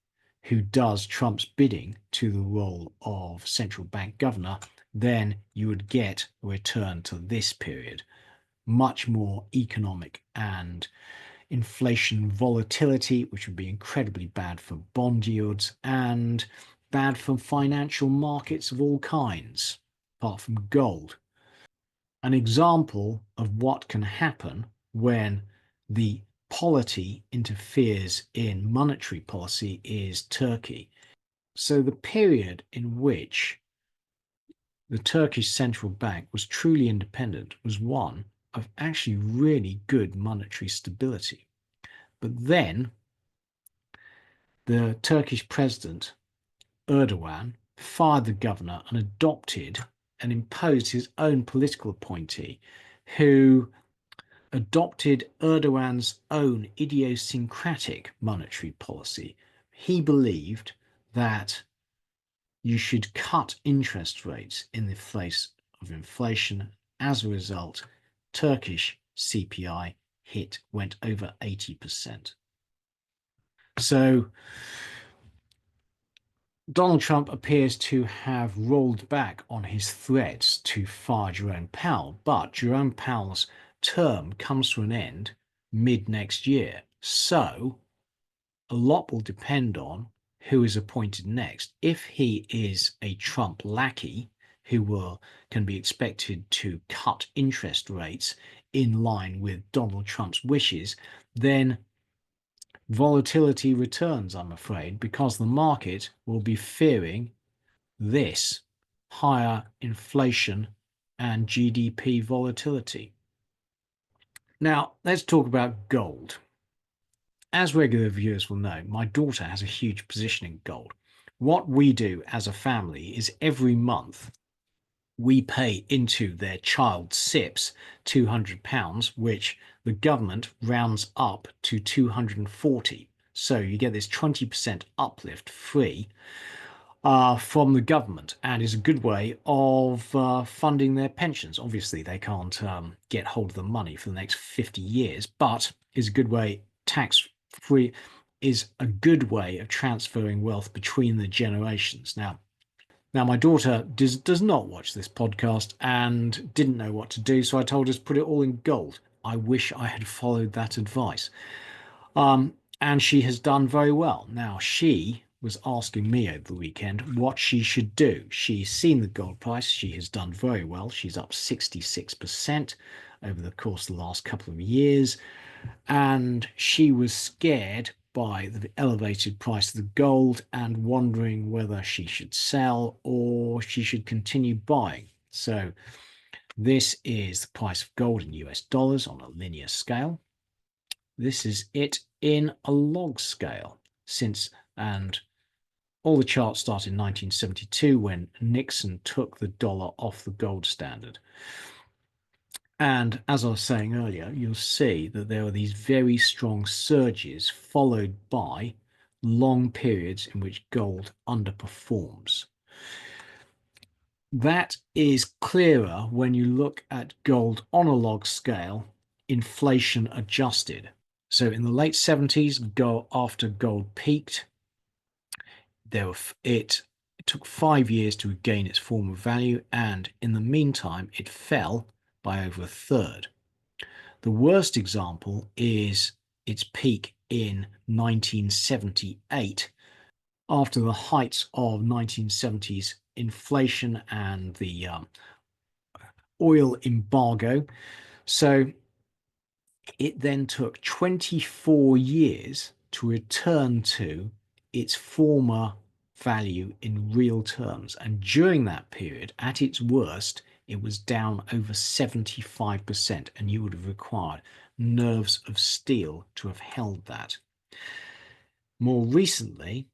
who does Trump's bidding to the role of central bank governor, then you would get a return to this period. Much more economic and inflation volatility, which would be incredibly bad for bond yields and bad for financial markets of all kinds, apart from gold. An example of what can happen when the polity interferes in monetary policy is Turkey. So the period in which the Turkish central bank was truly independent was one of actually really good monetary stability. But then the Turkish president, Erdogan, fired the governor and adopted and imposed his own political appointee, who adopted Erdogan's own idiosyncratic monetary policy. He believed that you should cut interest rates in the face of inflation. As a result, Turkish CPI went over 80%. So Donald Trump appears to have rolled back on his threats to fire Jerome Powell, but Jerome Powell's term comes to an end mid next year. So a lot will depend on who is appointed next. If he is a Trump lackey can be expected to cut interest rates in line with Donald Trump's wishes, then volatility returns, I'm afraid, because the market will be fearing this higher inflation and GDP volatility. Now, let's talk about gold. As regular viewers will know, my daughter has a huge position in gold. What we do as a family is every month we pay into their child SIPs £200, which the government rounds up to 240. So you get this 20% uplift free from the government, and is a good way of funding their pensions. Obviously, they can't get hold of the money for the next 50 years, but is a good way, tax-free, is a good way of transferring wealth between the generations. Now, my daughter does not watch this podcast and didn't know what to do, so I told her to put it all in gold. I wish I had followed that advice. And she has done very well. Now, she was asking me over the weekend what she should do. She's seen the gold price. She has done very well. She's up 66% over the course of the last couple of years. And she was scared by the elevated price of the gold and wondering whether she should sell or she should continue buying. So this is the price of gold in US dollars on a linear scale. This is it in a log scale and all the charts start in 1972 when Nixon took the dollar off the gold standard. And as I was saying earlier, you'll see that there are these very strong surges followed by long periods in which gold underperforms. That is clearer when you look at gold on a log scale, inflation adjusted. So in the late 70s, after gold peaked, it took 5 years to regain its former value, and in the meantime, it fell by over a third. The worst example is its peak in 1978, after the heights of 1970s inflation and the oil embargo. So it then took 24 years to return to its former value in real terms. And during that period, at its worst, it was down over 75%, and you would have required nerves of steel to have held that. More recently,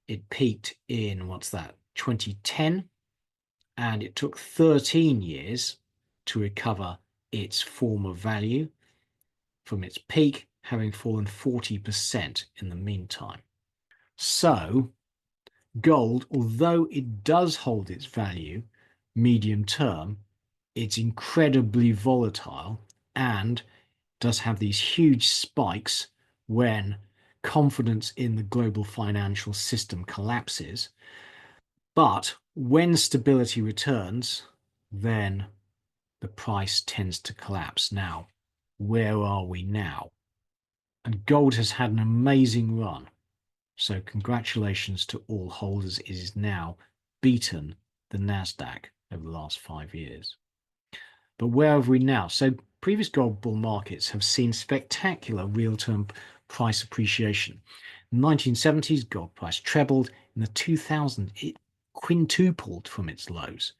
it peaked in, 2010, and it took 13 years to recover its former value from its peak, having fallen 40% in the meantime. So gold, although it does hold its value medium term, it's incredibly volatile and does have these huge spikes when confidence in the global financial system collapses. But when stability returns, then the price tends to collapse. Now, where are we now? And gold has had an amazing run. So congratulations to all holders. It is now beaten the NASDAQ over the last 5 years. But where are we now? So previous gold bull markets have seen spectacular real-term price appreciation. In the 1970s, gold price trebled. In the 2000s, it quintupled from its lows.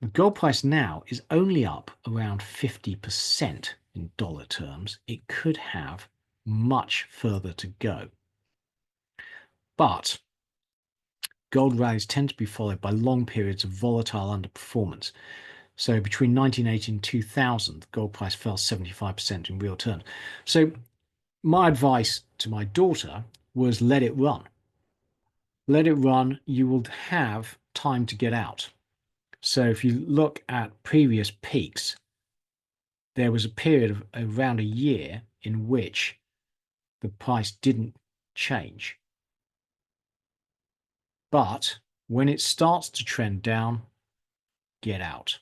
The gold price now is only up around 50% in dollar terms. It could have much further to go. But gold rallies tend to be followed by long periods of volatile underperformance. So between 1980 and 2000, the gold price fell 75% in real terms. So my advice to my daughter was let it run. Let it run. You will have time to get out. So if you look at previous peaks, there was a period of around a year in which the price didn't change. But when it starts to trend down, get out.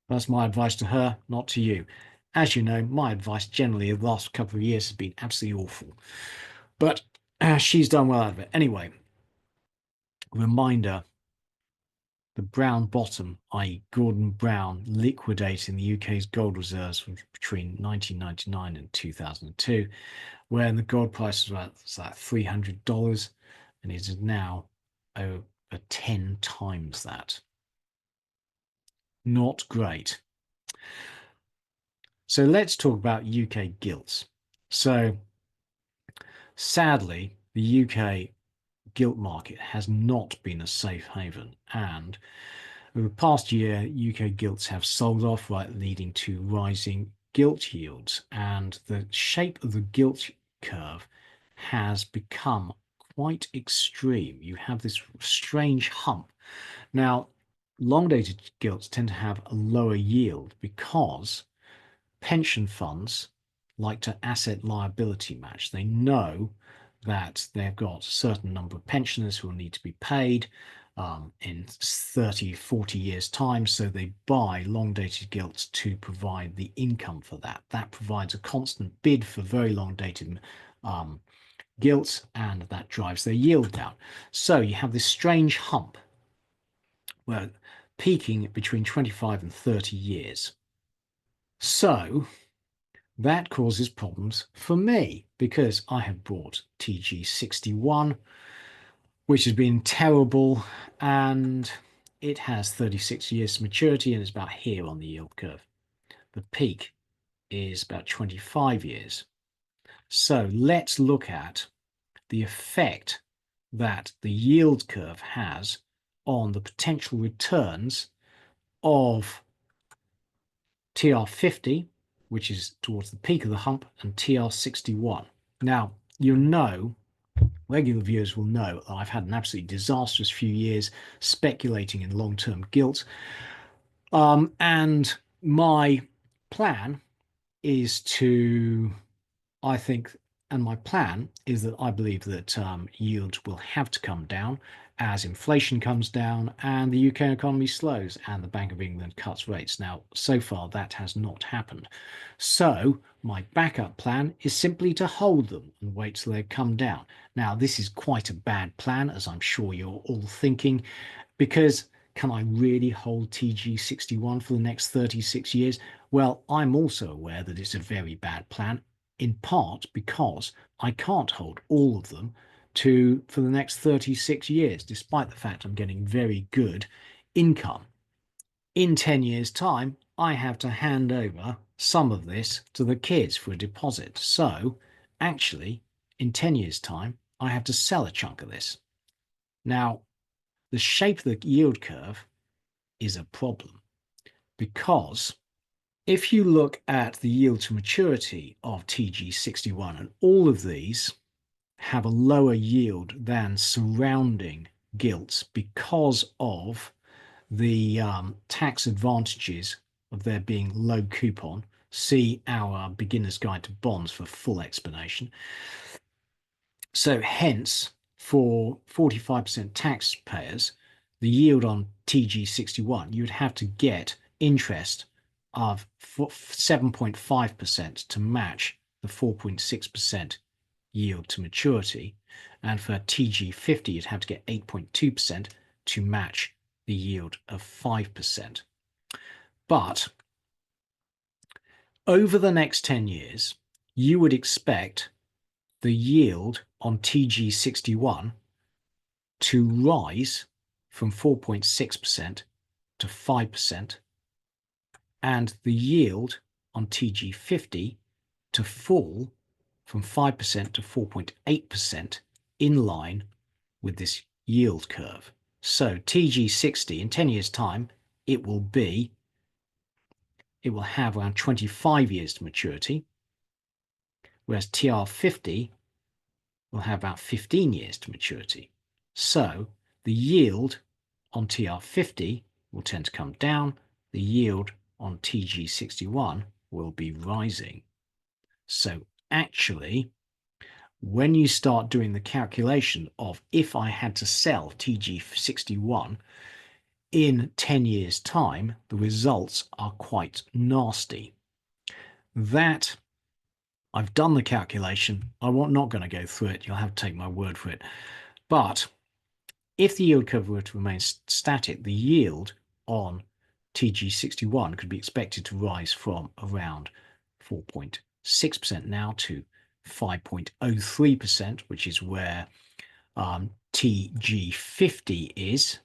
That's my advice to her, not to you. As you know, my advice generally the last couple of years has been absolutely awful. But she's done well out of it. Anyway, reminder, the brown bottom, i.e. Gordon Brown, liquidating the UK's gold reserves between 1999 and 2002, when the gold price was about $300, and it is now over 10 times that. Not great. So let's talk about UK gilts. So sadly, the UK gilt market has not been a safe haven, and over the past year, UK gilts have sold off, right, leading to rising gilt yields, and the shape of the gilt curve has become quite extreme. You have this strange hump. Now, long-dated gilts tend to have a lower yield because pension funds like to asset liability match. They know that they've got a certain number of pensioners who will need to be paid in 30, 40 years' time. So they buy long-dated gilts to provide the income for that. That provides a constant bid for very long-dated gilts, and that drives their yield down. So you have this strange hump where peaking between 25 and 30 years. So that causes problems for me because I have bought TG61, which has been terrible, and it has 36 years maturity and it's about here on the yield curve. The peak is about 25 years. So let's look at the effect that the yield curve has on the potential returns of TR50, which is towards the peak of the hump, and TR61. Now, you'll know, regular viewers will know, that I've had an absolutely disastrous few years speculating in long-term gilt. And my plan is to, I think, and my plan is that I believe that yields will have to come down as inflation comes down and the UK economy slows and the Bank of England cuts rates. Now, so far that has not happened. So my backup plan is simply to hold them and wait till they come down. Now, this is quite a bad plan, as I'm sure you're all thinking, because can I really hold TG61 for the next 36 years? Well, I'm also aware that it's a very bad plan, in part because I can't hold all of them for the next 36 years, despite the fact I'm getting very good income. In 10 years' time, I have to hand over some of this to the kids for a deposit. So actually, in 10 years' time, I have to sell a chunk of this. Now, the shape of the yield curve is a problem because if you look at the yield to maturity of TG61, and all of these have a lower yield than surrounding gilts because of the tax advantages of their being low coupon. See our beginner's guide to bonds for full explanation. So hence, for 45% taxpayers, the yield on TG61, you would have to get interest of 7.5% to match the 4.6% yield to maturity. And for TG50, you'd have to get 8.2% to match the yield of 5%. But over the next 10 years, you would expect the yield on TG61 to rise from 4.6% to 5%, and the yield on TG50 to fall from 5% to 4.8% in line with this yield curve. So TG60 in 10 years' time, it will have around 25 years to maturity, whereas TR50 will have about 15 years to maturity. So the yield on TR50 will tend to come down, the yield on TG61 will be rising. So actually, when you start doing the calculation of if I had to sell TG61 in 10 years' time, the results are quite nasty. That, I've done the calculation. I'm not going to go through it. You'll have to take my word for it. But If the yield curve were to remain static, the yield on TG61 could be expected to rise from around 4.6% now to 5.03%, which is where TG50 is.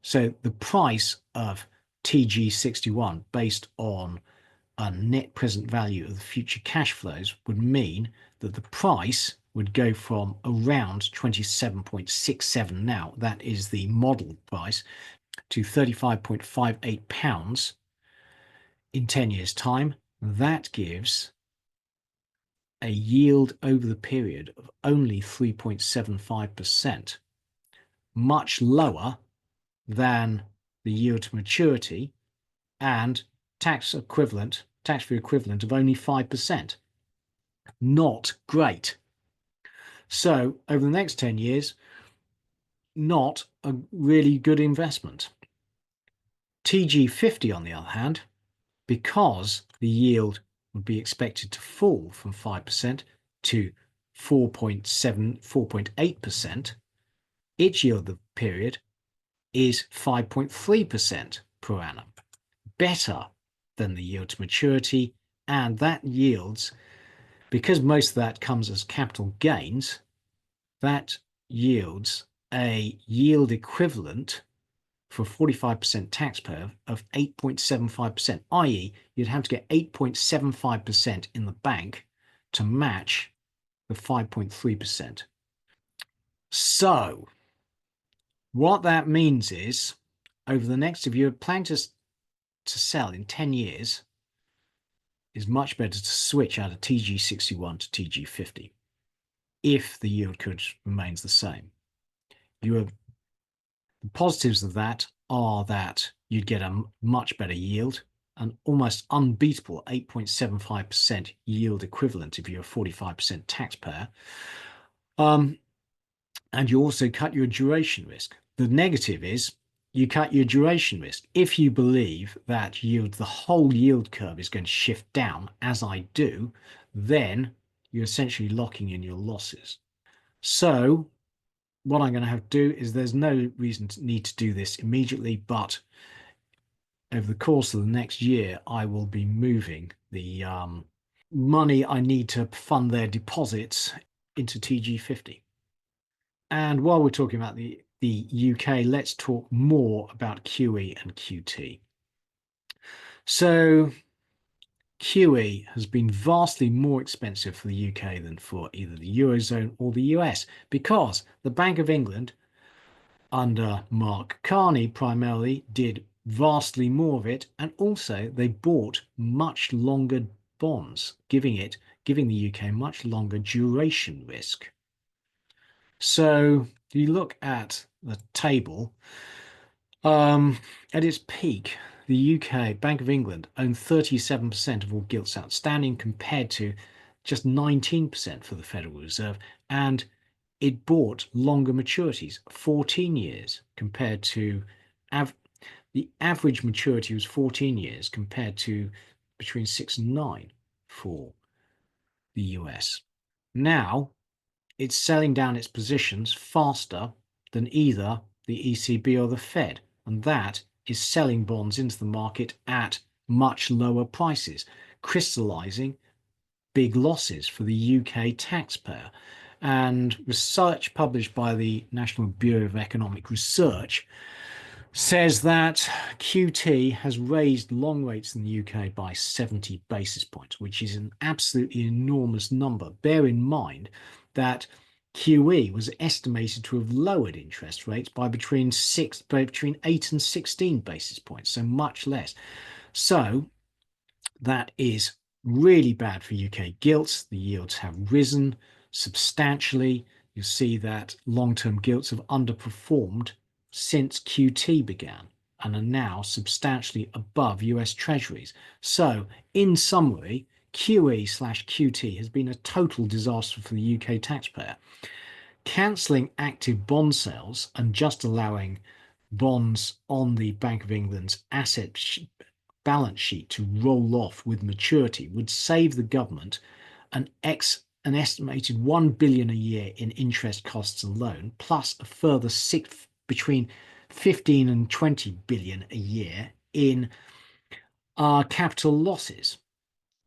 So the price of TG61 based on a net present value of the future cash flows would mean that the price would go from around 27.67 now, that is the model price, to £35.58 in 10 years' time. That gives a yield over the period of only 3.75%, much lower than the yield to maturity and tax-free equivalent of only 5%. Not great. So over the next 10 years, not a really good investment. TG50, on the other hand, because the yield would be expected to fall from 5% to 4.8%, its yield of the period is 5.3% per annum, better than the yield to maturity, and that yields, because most of that comes as capital gains, that yields a yield equivalent for a 45% taxpayer of 8.75%, i.e. you'd have to get 8.75% in the bank to match the 5.3%. So what that means is, over the next, if you're planning to sell in 10 years, is much better to switch out of TG61 to TG50 if the yield curve remains the same. The positives of that are that you'd get a much better yield, an almost unbeatable 8.75% yield equivalent if you're a 45% taxpayer. And you also cut your duration risk. The negative is you cut your duration risk. If you believe that the whole yield curve is going to shift down, as I do, then you're essentially locking in your losses. So what I'm going to have to do is, there's no reason to need to do this immediately, but over the course of the next year, I will be moving the money I need to fund their deposits into TG50. And while we're talking about the UK, let's talk more about QE and QT. So QE has been vastly more expensive for the UK than for either the Eurozone or the US, because the Bank of England, under Mark Carney primarily, did vastly more of it, and also they bought much longer bonds, giving the UK much longer duration risk. So if you look at the table, at its peak, the UK Bank of England owned 37% of all gilts outstanding, compared to just 19% for the Federal Reserve, and it bought longer maturities, 14 years, compared to the average maturity was 14 years, compared to between 6 and 9 for the US. Now it's selling down its positions faster than either the ECB or the Fed, and that is selling bonds into the market at much lower prices, crystallizing big losses for the UK taxpayer. And research published by the National Bureau of Economic Research says that QT has raised long rates in the UK by 70 basis points, which is an absolutely enormous number. Bear in mind that QE was estimated to have lowered interest rates by between 8 and 16 basis points, so much less. So that is really bad for UK gilts. The yields have risen substantially. You see that long-term gilts have underperformed since QT began and are now substantially above US Treasuries. So in summary, QE/QT has been a total disaster for the UK taxpayer. Cancelling active bond sales and just allowing bonds on the Bank of England's balance sheet to roll off with maturity would save the government an estimated £1 billion a year in interest costs alone, plus a further £6 between 15 and 20 billion a year in capital losses.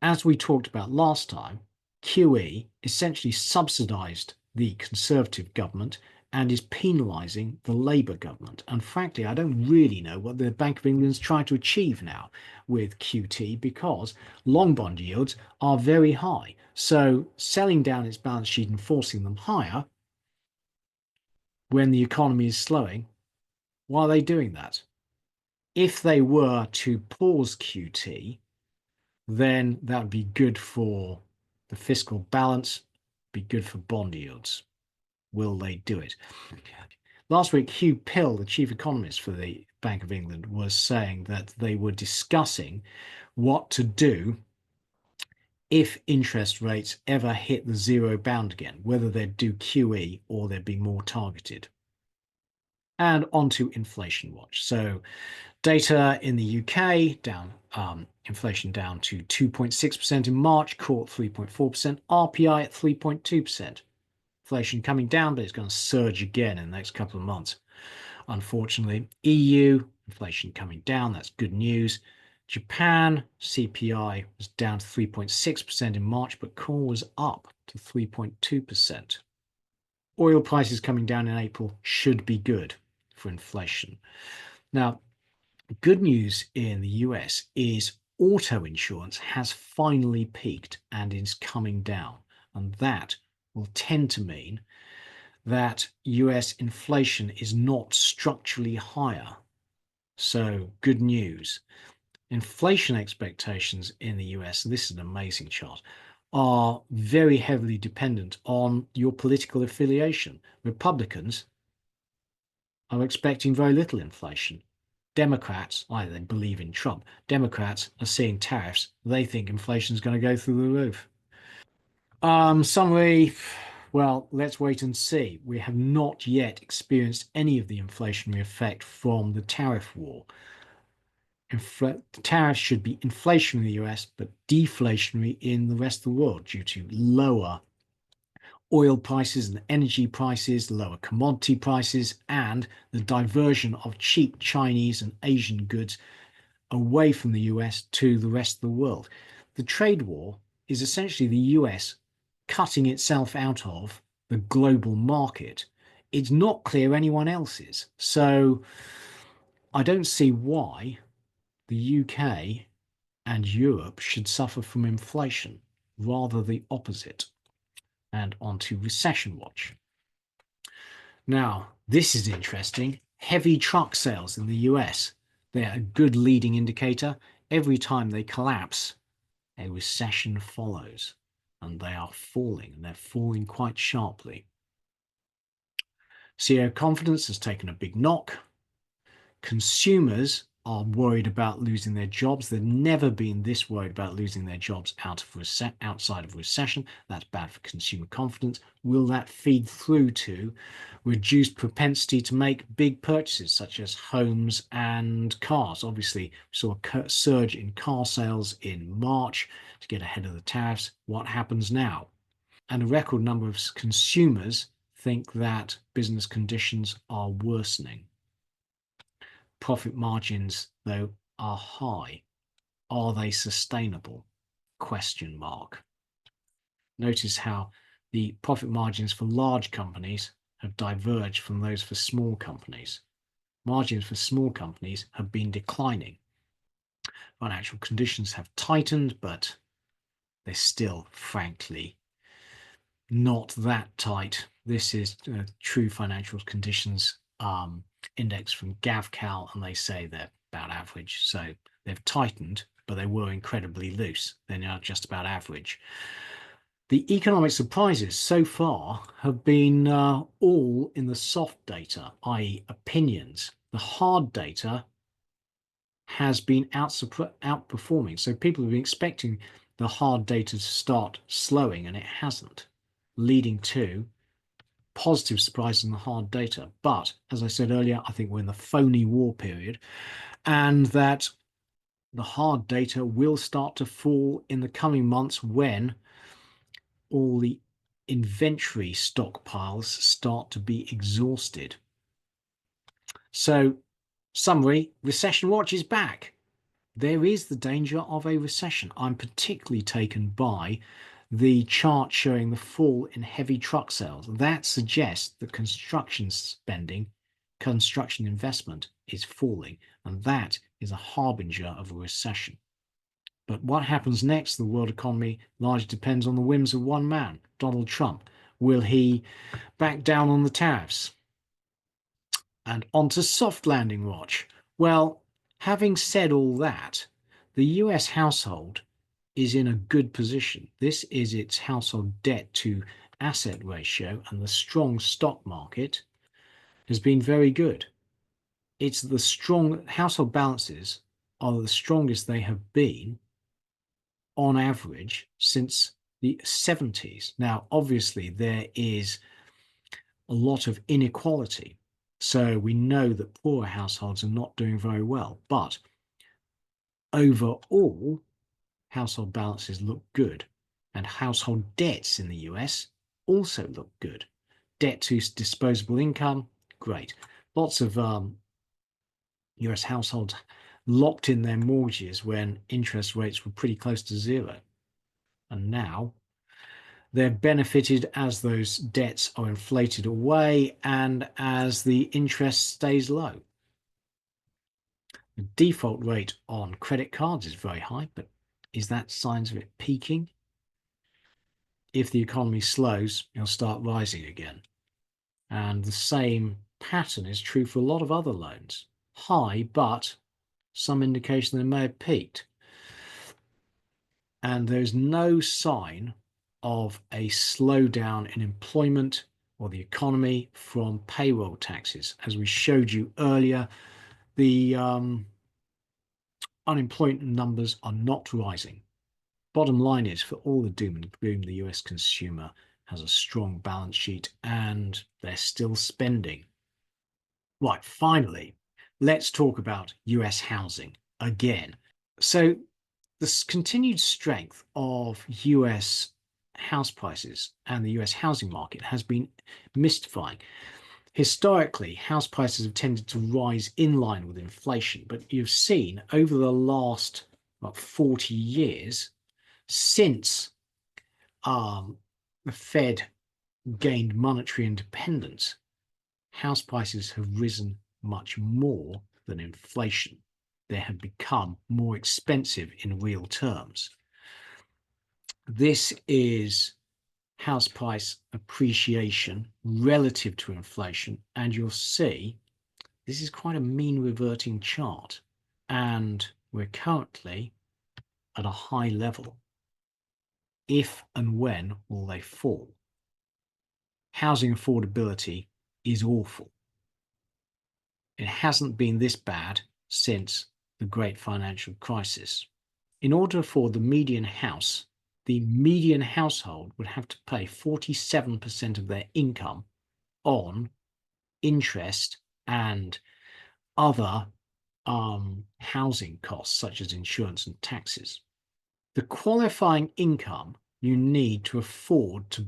As we talked about last time, QE essentially subsidized the Conservative government and is penalising the Labour government. And frankly, I don't really know what the Bank of England is trying to achieve now with QT, because long bond yields are very high. So selling down its balance sheet and forcing them higher when the economy is slowing, why are they doing that? If they were to pause QT, then that would be good for the fiscal balance, be good for bond yields. Will they do it? Last week, Hugh Pill, the chief economist for the Bank of England, was saying that they were discussing what to do if interest rates ever hit the zero bound again, whether they'd do QE or they'd be more targeted. And onto inflation watch. So data in the UK down, inflation down to 2.6% in March, core 3.4%, RPI at 3.2%. Inflation coming down, but it's going to surge again in the next couple of months. Unfortunately, EU inflation coming down. That's good news. Japan CPI was down to 3.6% in March, but core was up to 3.2%. Oil prices coming down in April should be good for inflation. Now, good news in the US is auto insurance has finally peaked and is coming down. And that will tend to mean that US inflation is not structurally higher. So good news. Inflation expectations in the US, and this is an amazing chart, are very heavily dependent on your political affiliation. Republicans are expecting very little inflation. Democrats, either they believe in Trump. Democrats are seeing tariffs. They think inflation is going to go through the roof. Summary, well, let's wait and see. We have not yet experienced any of the inflationary effect from the tariff war. Tariffs should be inflationary in the US, but deflationary in the rest of the world due to lower oil prices and energy prices, lower commodity prices, and the diversion of cheap Chinese and Asian goods away from the US to the rest of the world. The trade war is essentially the US cutting itself out of the global market. It's not clear anyone else is. So I don't see why the UK and Europe should suffer from inflation, rather the opposite. And on to recession watch. Now, this is interesting. Heavy truck sales in the US. They're a good leading indicator. Every time they collapse, a recession follows, and they are falling, and they're falling quite sharply. CEO confidence has taken a big knock. Consumers are worried about losing their jobs. They've never been this worried about losing their jobs outside of recession. That's bad for consumer confidence. Will that feed through to reduced propensity to make big purchases, such as homes and cars? Obviously, we saw a surge in car sales in March to get ahead of the tariffs. What happens now? And a record number of consumers think that business conditions are worsening. Profit margins, though, are high. Are they sustainable? Question mark. Notice how the profit margins for large companies have diverged from those for small companies. Margins for small companies have been declining. Financial conditions have tightened, but they're still, frankly, not that tight. This is true financial conditions index from GavCal, and they say they're about average. So they've tightened, but they were incredibly loose. They're now just about average. The economic surprises so far have been all in the soft data, i.e. opinions. The hard data has been outperforming. So people have been expecting the hard data to start slowing, and it hasn't, leading to positive surprises in the hard data. But as I said earlier, I think we're in the phony war period, and that the hard data will start to fall in the coming months when all the inventory stockpiles start to be exhausted. So, summary, recession watch is back. There is the danger of a recession. I'm particularly taken by the chart showing the fall in heavy truck sales. That suggests that construction spending, construction investment is falling, and that is a harbinger of a recession. But what happens next? The world economy largely depends on the whims of one man, Donald Trump. Will he back down on the tariffs? And onto soft landing watch. Well, having said all that, the US household is in a good position. This is its household debt to asset ratio, and the strong stock market has been very good. It's the strong household balances are the strongest they have been on average since the 70s. Now, obviously, there is a lot of inequality. So we know that poorer households are not doing very well. But overall, household balances look good. And household debts in the US also look good. Debt to disposable income, great. Lots of US households locked in their mortgages when interest rates were pretty close to zero. And now they're benefited as those debts are inflated away and as the interest stays low. The default rate on credit cards is very high, but is that signs of it peaking? If the economy slows, it'll start rising again. And the same pattern is true for a lot of other loans. High, but some indication they may have peaked. And there's no sign of a slowdown in employment or the economy from payroll taxes. As we showed you earlier, the unemployment numbers are not rising. Bottom line is, for all the doom and gloom, the US consumer has a strong balance sheet and they're still spending. Right, finally, let's talk about US housing again. So this continued strength of US house prices and the US housing market has been mystifying. Historically, house prices have tended to rise in line with inflation, but you've seen over the last 40 years, since the Fed gained monetary independence, house prices have risen much more than inflation. They have become more expensive in real terms. This is house price appreciation relative to inflation, and you'll see this is quite a mean reverting chart, and we're currently at a high level. If and when will they fall? Housing affordability is awful. It hasn't been this bad since the great financial crisis. In order to afford the median house, the median household would have to pay 47% of their income on interest and other housing costs, such as insurance and taxes. The qualifying income you need to afford to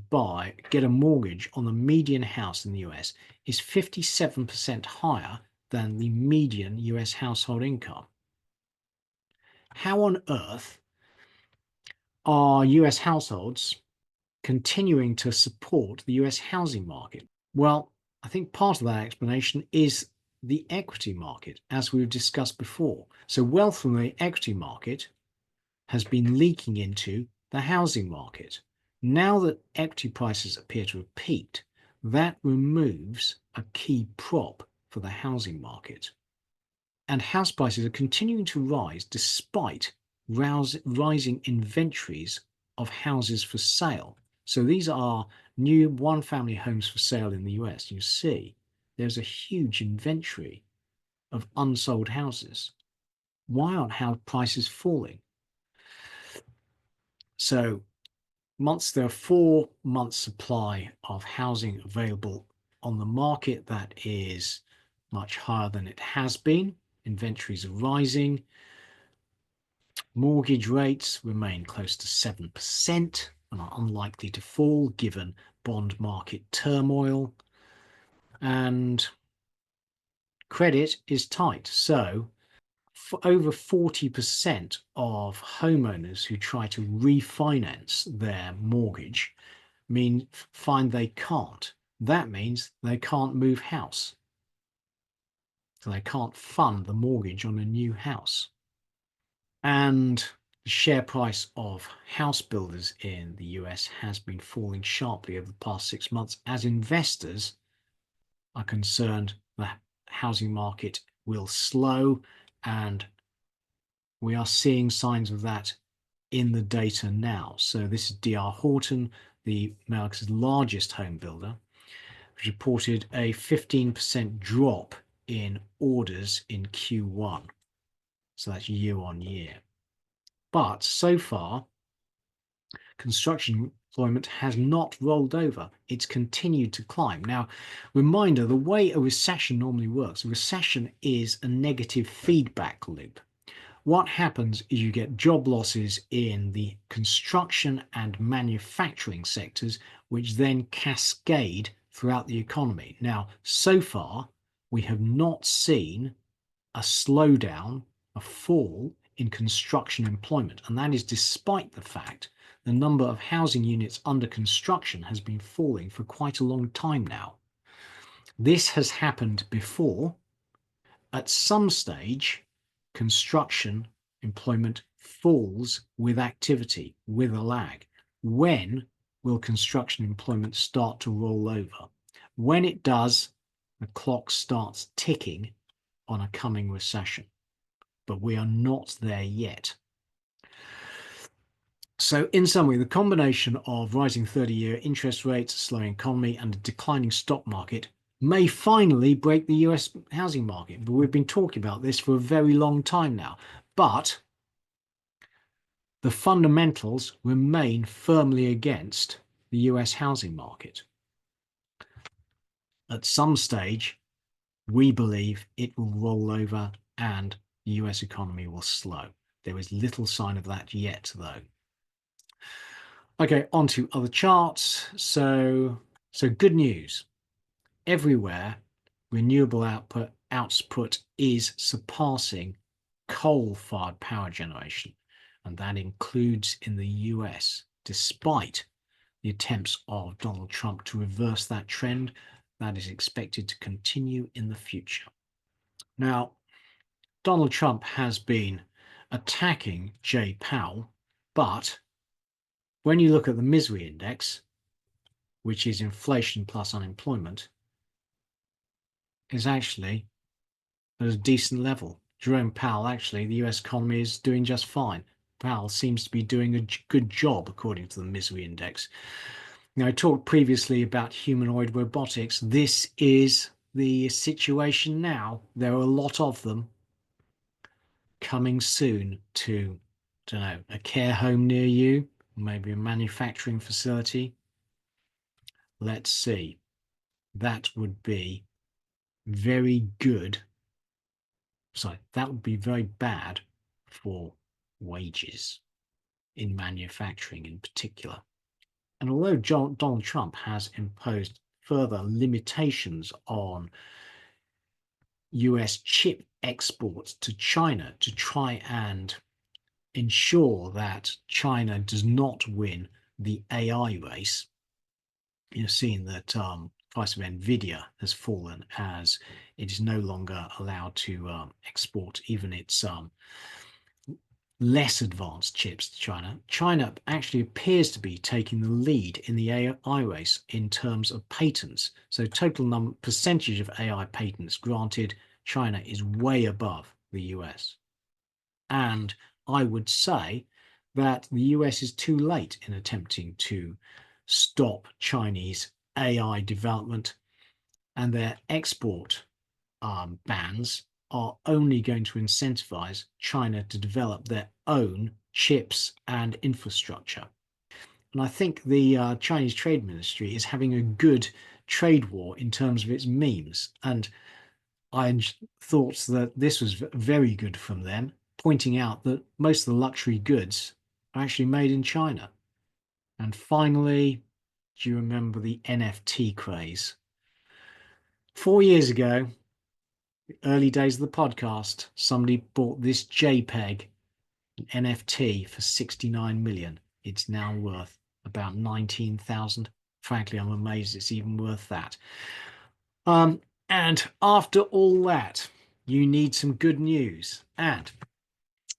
get a mortgage on the median house in the US is 57% higher than the median US household income. How on earth are US households continuing to support the US housing market? Well, I think part of that explanation is the equity market, as we've discussed before. So wealth from the equity market has been leaking into the housing market. Now that equity prices appear to have peaked, that removes a key prop for the housing market. And house prices are continuing to rise despite rising inventories of houses for sale. So these are new one-family homes for sale in the US. You see, there's a huge inventory of unsold houses. Why aren't house prices falling? So there are 4 months supply of housing available on the market. That is much higher than it has been. Inventories are rising. Mortgage rates remain close to 7% and are unlikely to fall given bond market turmoil. And credit is tight. So for over 40% of homeowners who try to refinance their mortgage find they can't. That means they can't move house. So they can't fund the mortgage on a new house. And the share price of house builders in the US has been falling sharply over the past 6 months as investors are concerned the housing market will slow, and we are seeing signs of that in the data now. So this is D.R. Horton, America's largest home builder, which reported a 15% drop in orders in Q1. So that's year on year. But so far, construction employment has not rolled over. It's continued to climb. Now, reminder, the way a recession normally works, a recession is a negative feedback loop. What happens is you get job losses in the construction and manufacturing sectors, which then cascade throughout the economy. Now, so far, we have not seen a slowdown, a fall in construction employment, and that is despite the fact the number of housing units under construction has been falling for quite a long time now. This has happened before. At some stage, construction employment falls with activity, with a lag. When will construction employment start to roll over? When it does, the clock starts ticking on a coming recession. But we are not there yet. So in summary, the combination of rising 30-year interest rates, a slowing economy, and a declining stock market may finally break the US housing market. But we've been talking about this for a very long time now. But the fundamentals remain firmly against the US housing market. At some stage, we believe it will roll over and the US economy will slow. There is little sign of that yet, though. Okay, on to other charts. So good news. Everywhere, renewable output is surpassing coal-fired power generation, and that includes in the US, despite the attempts of Donald Trump to reverse that trend. That is expected to continue in the future. Now, Donald Trump has been attacking Jay Powell, but when you look at the misery index, which is inflation plus unemployment, is actually at a decent level. Jerome Powell, actually, the US economy is doing just fine. Powell seems to be doing a good job according to the misery index. Now, I talked previously about humanoid robotics. This is the situation now. There are a lot of them coming soon to, I don't know, a care home near you, maybe a manufacturing facility. Let's see. That would be very good. Sorry, that would be very bad for wages in manufacturing in particular. And although Donald Trump has imposed further limitations on US chip exports to China to try and ensure that China does not win the AI race, you've seen that price of Nvidia has fallen as it is no longer allowed to export even its less advanced chips to China. China actually appears to be taking the lead in the AI race in terms of patents. So total percentage of AI patents granted, China is way above the US. And I would say that the US is too late in attempting to stop Chinese AI development, and their export bans are only going to incentivize China to develop their own chips and infrastructure. And I think the Chinese Trade Ministry is having a good trade war in terms of its memes. And I thought that this was very good from them, pointing out that most of the luxury goods are actually made in China. And finally, do you remember the NFT craze? 4 years ago, the early days of the podcast, somebody bought this JPEG, an NFT, for 69 million. It's now worth about 19,000. Frankly, I'm amazed it's even worth that. And after all that, you need some good news. And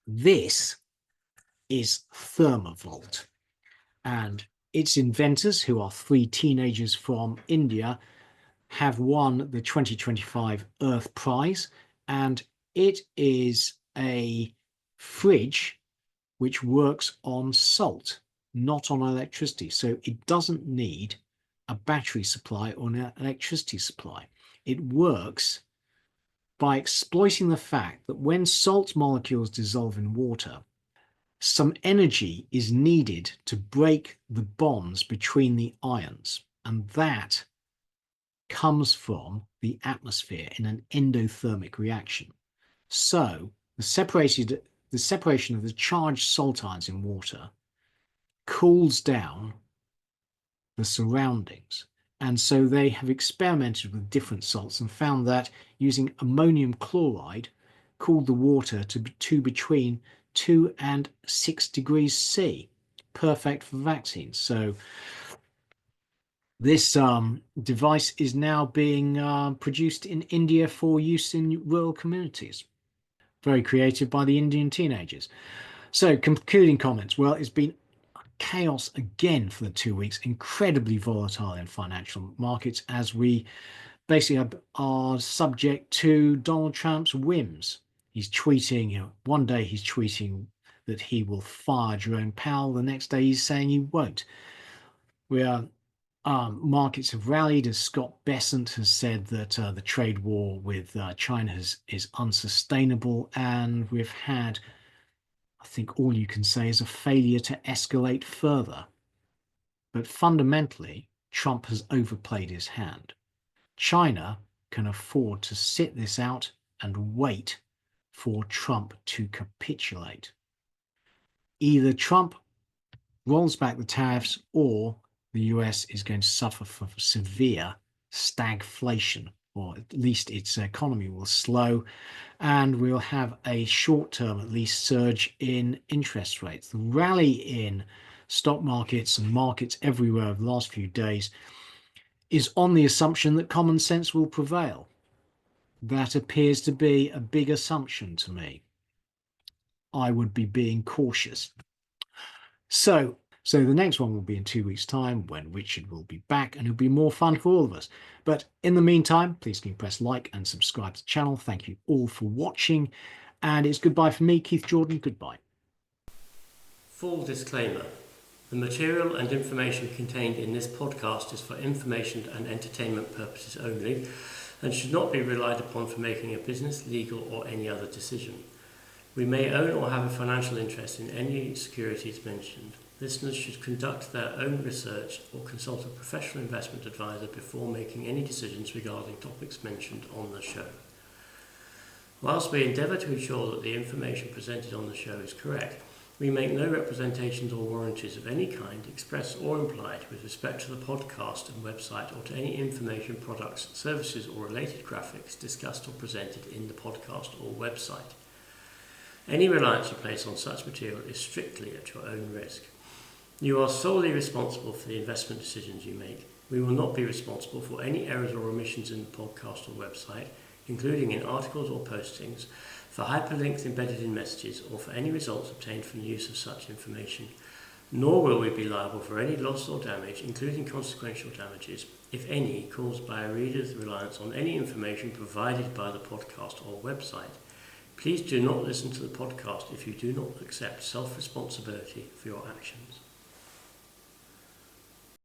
this is Thermovolt. And its inventors, who are three teenagers from India, have won the 2025 Earth Prize. And it is a fridge which works on salt, not on electricity. So it doesn't need a battery supply or an electricity supply. It works by exploiting the fact that when salt molecules dissolve in water, some energy is needed to break the bonds between the ions, and that comes from the atmosphere in an endothermic reaction. So the separation of the charged salt ions in water cools down the surroundings. And so they have experimented with different salts and found that using ammonium chloride cooled the water to between 2 and 6 degrees C, perfect for vaccines. So this device is now being produced in India for use in rural communities. Very creative by the Indian teenagers. So concluding comments. Well, it's been chaos again for the 2 weeks, incredibly volatile in financial markets as we basically are subject to Donald Trump's whims. He's tweeting, one day he's tweeting that he will fire Jerome Powell. The next day he's saying he won't. Markets have rallied as Scott Bessent has said that the trade war with China is unsustainable. And we've had, I think all you can say is a failure to escalate further. But fundamentally, Trump has overplayed his hand. China can afford to sit this out and wait for Trump to capitulate. Either Trump rolls back the tariffs or the US is going to suffer from severe stagflation, or at least its economy will slow, and we'll have a short-term, at least, surge in interest rates. The rally in stock markets and markets everywhere over the last few days is on the assumption that common sense will prevail. That appears to be a big assumption to me. I would be being cautious. So the next one will be in 2 weeks' time when Richard will be back, and it'll be more fun for all of us. But in the meantime, please can you press like and subscribe to the channel. Thank you all for watching. And it's goodbye from me, Keith Jordan. Goodbye. Full disclaimer. The material and information contained in this podcast is for information and entertainment purposes only and should not be relied upon for making a business, legal or any other decision. We may own or have a financial interest in any securities mentioned. Listeners should conduct their own research or consult a professional investment advisor before making any decisions regarding topics mentioned on the show. Whilst we endeavour to ensure that the information presented on the show is correct, we make no representations or warranties of any kind, express or implied, with respect to the podcast and website or to any information, products, services or related graphics discussed or presented in the podcast or website. Any reliance you place on such material is strictly at your own risk. You are solely responsible for the investment decisions you make. We will not be responsible for any errors or omissions in the podcast or website, including in articles or postings, for hyperlinks embedded in messages, or for any results obtained from the use of such information. Nor will we be liable for any loss or damage, including consequential damages, if any, caused by a reader's reliance on any information provided by the podcast or website. Please do not listen to the podcast if you do not accept self-responsibility for your actions.